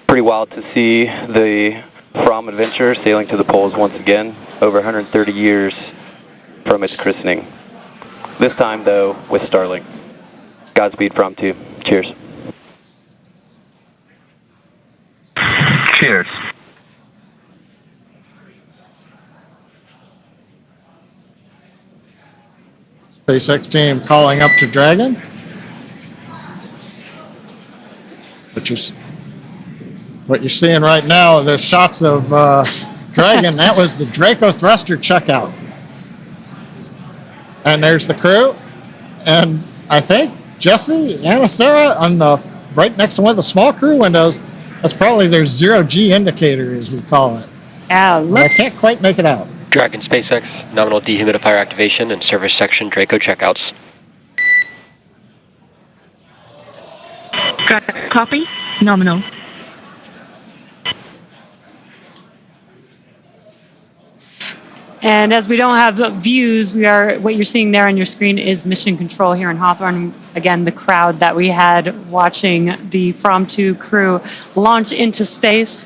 Pretty wild to see the From adventure sailing to the poles once again, over 130 years from its christening. This time, though, with Starlink. Godspeed, From 2. Cheers. Cheers. SpaceX team calling up to Dragon. What you're seeing right now, the shots of Dragon, that was the Draco thruster checkout. And there's the crew. And I think Jesse and Sarah on the right next to one of the small crew windows, that's probably their zero-G indicator, as we call it. Yeah, I can't quite make it out. Dragon SpaceX, nominal dehumidifier activation and service section Draco checkouts. Copy. Nominal. And as we don't have views, what you're seeing there on your screen is mission control here in Hawthorne. Again, the crowd that we had watching the From 2 crew launch into space.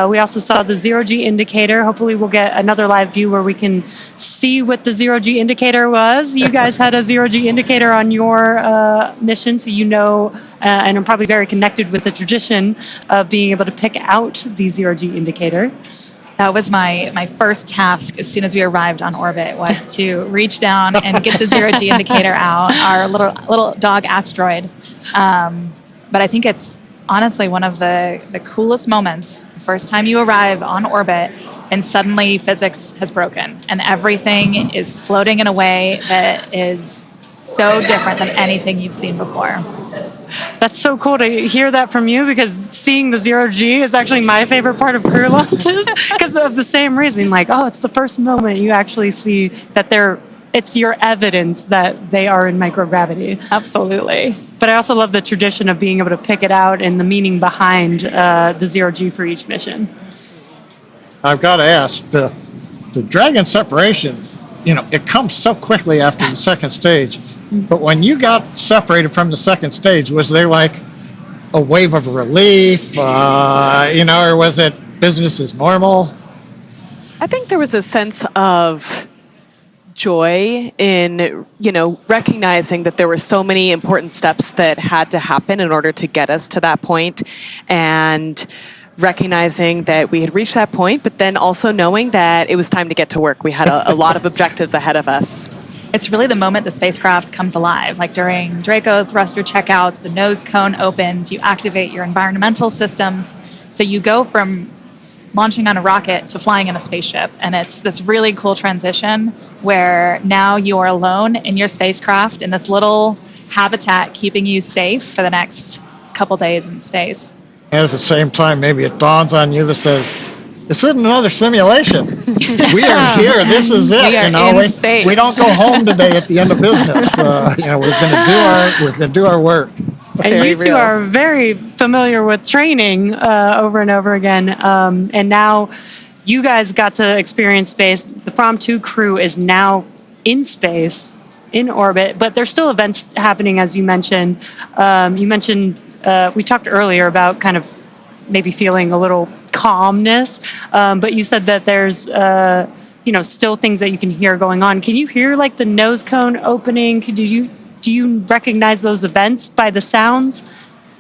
We also saw the zero-G indicator. Hopefully we'll get another live view where we can see what the zero-G indicator was. You guys had a zero-G indicator on your mission, so you know, and I'm probably very connected with the tradition of being able to pick out the zero-G indicator. That was my first task as soon as we arrived on orbit, was to reach down and get the zero-G indicator out, our little dog asteroid. But I think it's honestly one of the coolest moments, the first time you arrive on orbit and suddenly physics has broken and everything is floating in a way that is so different than anything you've seen before. That's so cool to hear that from you, because seeing the zero-G is actually my favorite part of crew launches because of the same reason. Like, oh, it's the first moment you actually see that it's your evidence that they are in microgravity. Absolutely. But I also love the tradition of being able to pick it out and the meaning behind the zero-G for each mission. I've got to ask, the Dragon separation, it comes so quickly after the second stage. But when you got separated from the second stage, was there like a wave of relief, or was it business as normal? I think there was a sense of joy in, recognizing that there were so many important steps that had to happen in order to get us to that point, and recognizing that we had reached that point, but then also knowing that it was time to get to work. We had a lot of objectives ahead of us. It's really the moment the spacecraft comes alive. Like during Draco thruster checkouts, the nose cone opens, you activate your environmental systems. So you go from launching on a rocket to flying in a spaceship. And it's this really cool transition where now you are alone in your spacecraft in this little habitat, keeping you safe for the next couple days in space. And at the same time, maybe it dawns on you that says, this isn't another simulation. We are here. This is it. We are in space. We don't go home today at the end of business. We're going to do our work. And you two are very familiar with training over and over again. And now you guys got to experience space. The From 2 crew is now in space, in orbit, but there's still events happening, as you mentioned. We talked earlier about kind of maybe feeling a little calmness, but you said that there's still things that you can hear going on. Can you hear like the nose cone opening? Do you recognize those events by the sounds?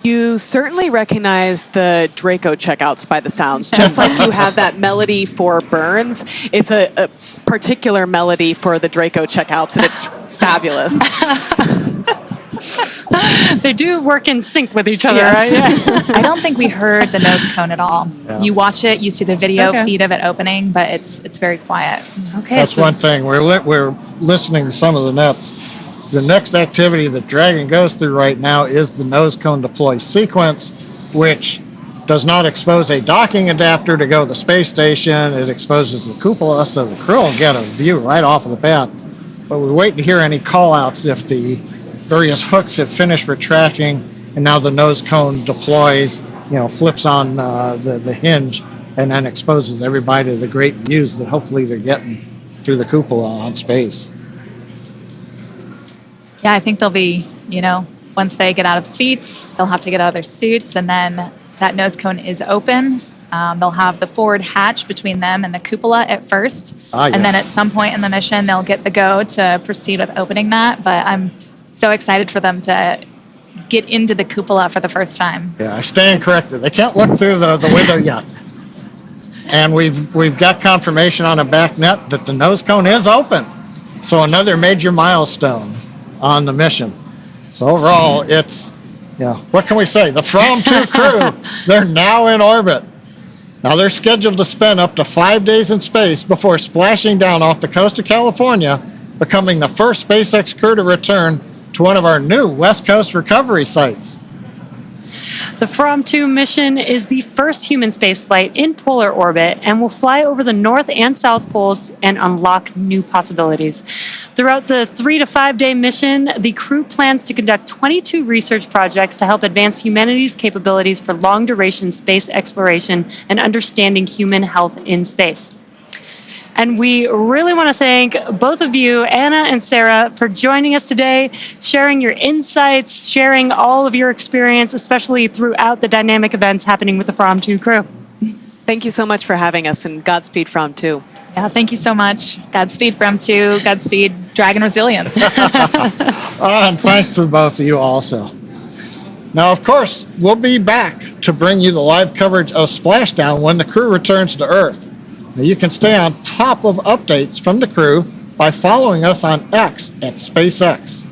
You certainly recognize the Draco checkouts by the sounds. Just like you have that melody for Burns, it's a particular melody for the Draco checkouts, and it's fabulous. They do work in sync with each other, yes. Right? Yeah. I don't think we heard the nose cone at all. Yeah. You watch it, you see the video Okay. feed of it opening, but it's very quiet. Okay, That's one thing. We're listening to some of the nets. The next activity that Dragon goes through right now is the nose cone deploy sequence, which does not expose a docking adapter to go to the space station. It exposes the cupola, so the crew will get a view right off of the bat. but we're waiting to hear any call-outs if the various hooks have finished retracting and now the nose cone deploys, flips on the hinge and then exposes everybody to the great views that hopefully they're getting through the cupola on space. Yeah, I think they'll be, once they get out of seats, they'll have to get out of their suits, and then that nose cone is open. They'll have the forward hatch between them and the cupola at first. And then at some point in the mission, they'll get the go to proceed with opening that. But I'm so excited for them to get into the cupola for the first time. Yeah, I stand corrected. They can't look through the window yet. And we've got confirmation on a back net that the nose cone is open. So another major milestone on the mission. So overall, it's, what can we say? The From 2 crew, they're now in orbit. Now they're scheduled to spend up to 5 days in space before splashing down off the coast of California, becoming the first SpaceX crew to return to one of our new West Coast recovery sites. The From 2 mission is the first human spaceflight in polar orbit and will fly over the North and South Poles and unlock new possibilities. Throughout the 3 to 5 day mission, the crew plans to conduct 22 research projects to help advance humanity's capabilities for long-duration space exploration and understanding human health in space. And we really want to thank both of you, Anna and Sarah, for joining us today, sharing your insights, sharing all of your experience, especially throughout the dynamic events happening with the From 2 crew. Thank you so much for having us, and Godspeed From 2. Yeah, thank you so much. Godspeed From 2, Godspeed Dragon Resilience. And thanks to both of you also. Now, of course, we'll be back to bring you the live coverage of Splashdown when the crew returns to Earth. Now, you can stay on top of updates from the crew by following us on X at SpaceX.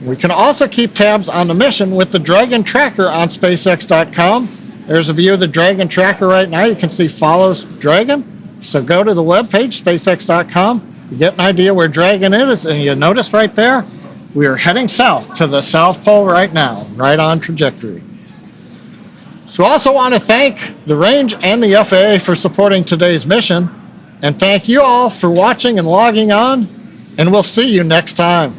We can also keep tabs on the mission with the Dragon Tracker on SpaceX.com. There's a view of the Dragon Tracker right now. You can see follows Dragon. So go to the webpage, SpaceX.com. You get an idea where Dragon is, and you notice right there, we are heading south to the South Pole right now, right on trajectory. So I also want to thank the range and the FAA for supporting today's mission. And thank you all for watching and logging on. And we'll see you next time.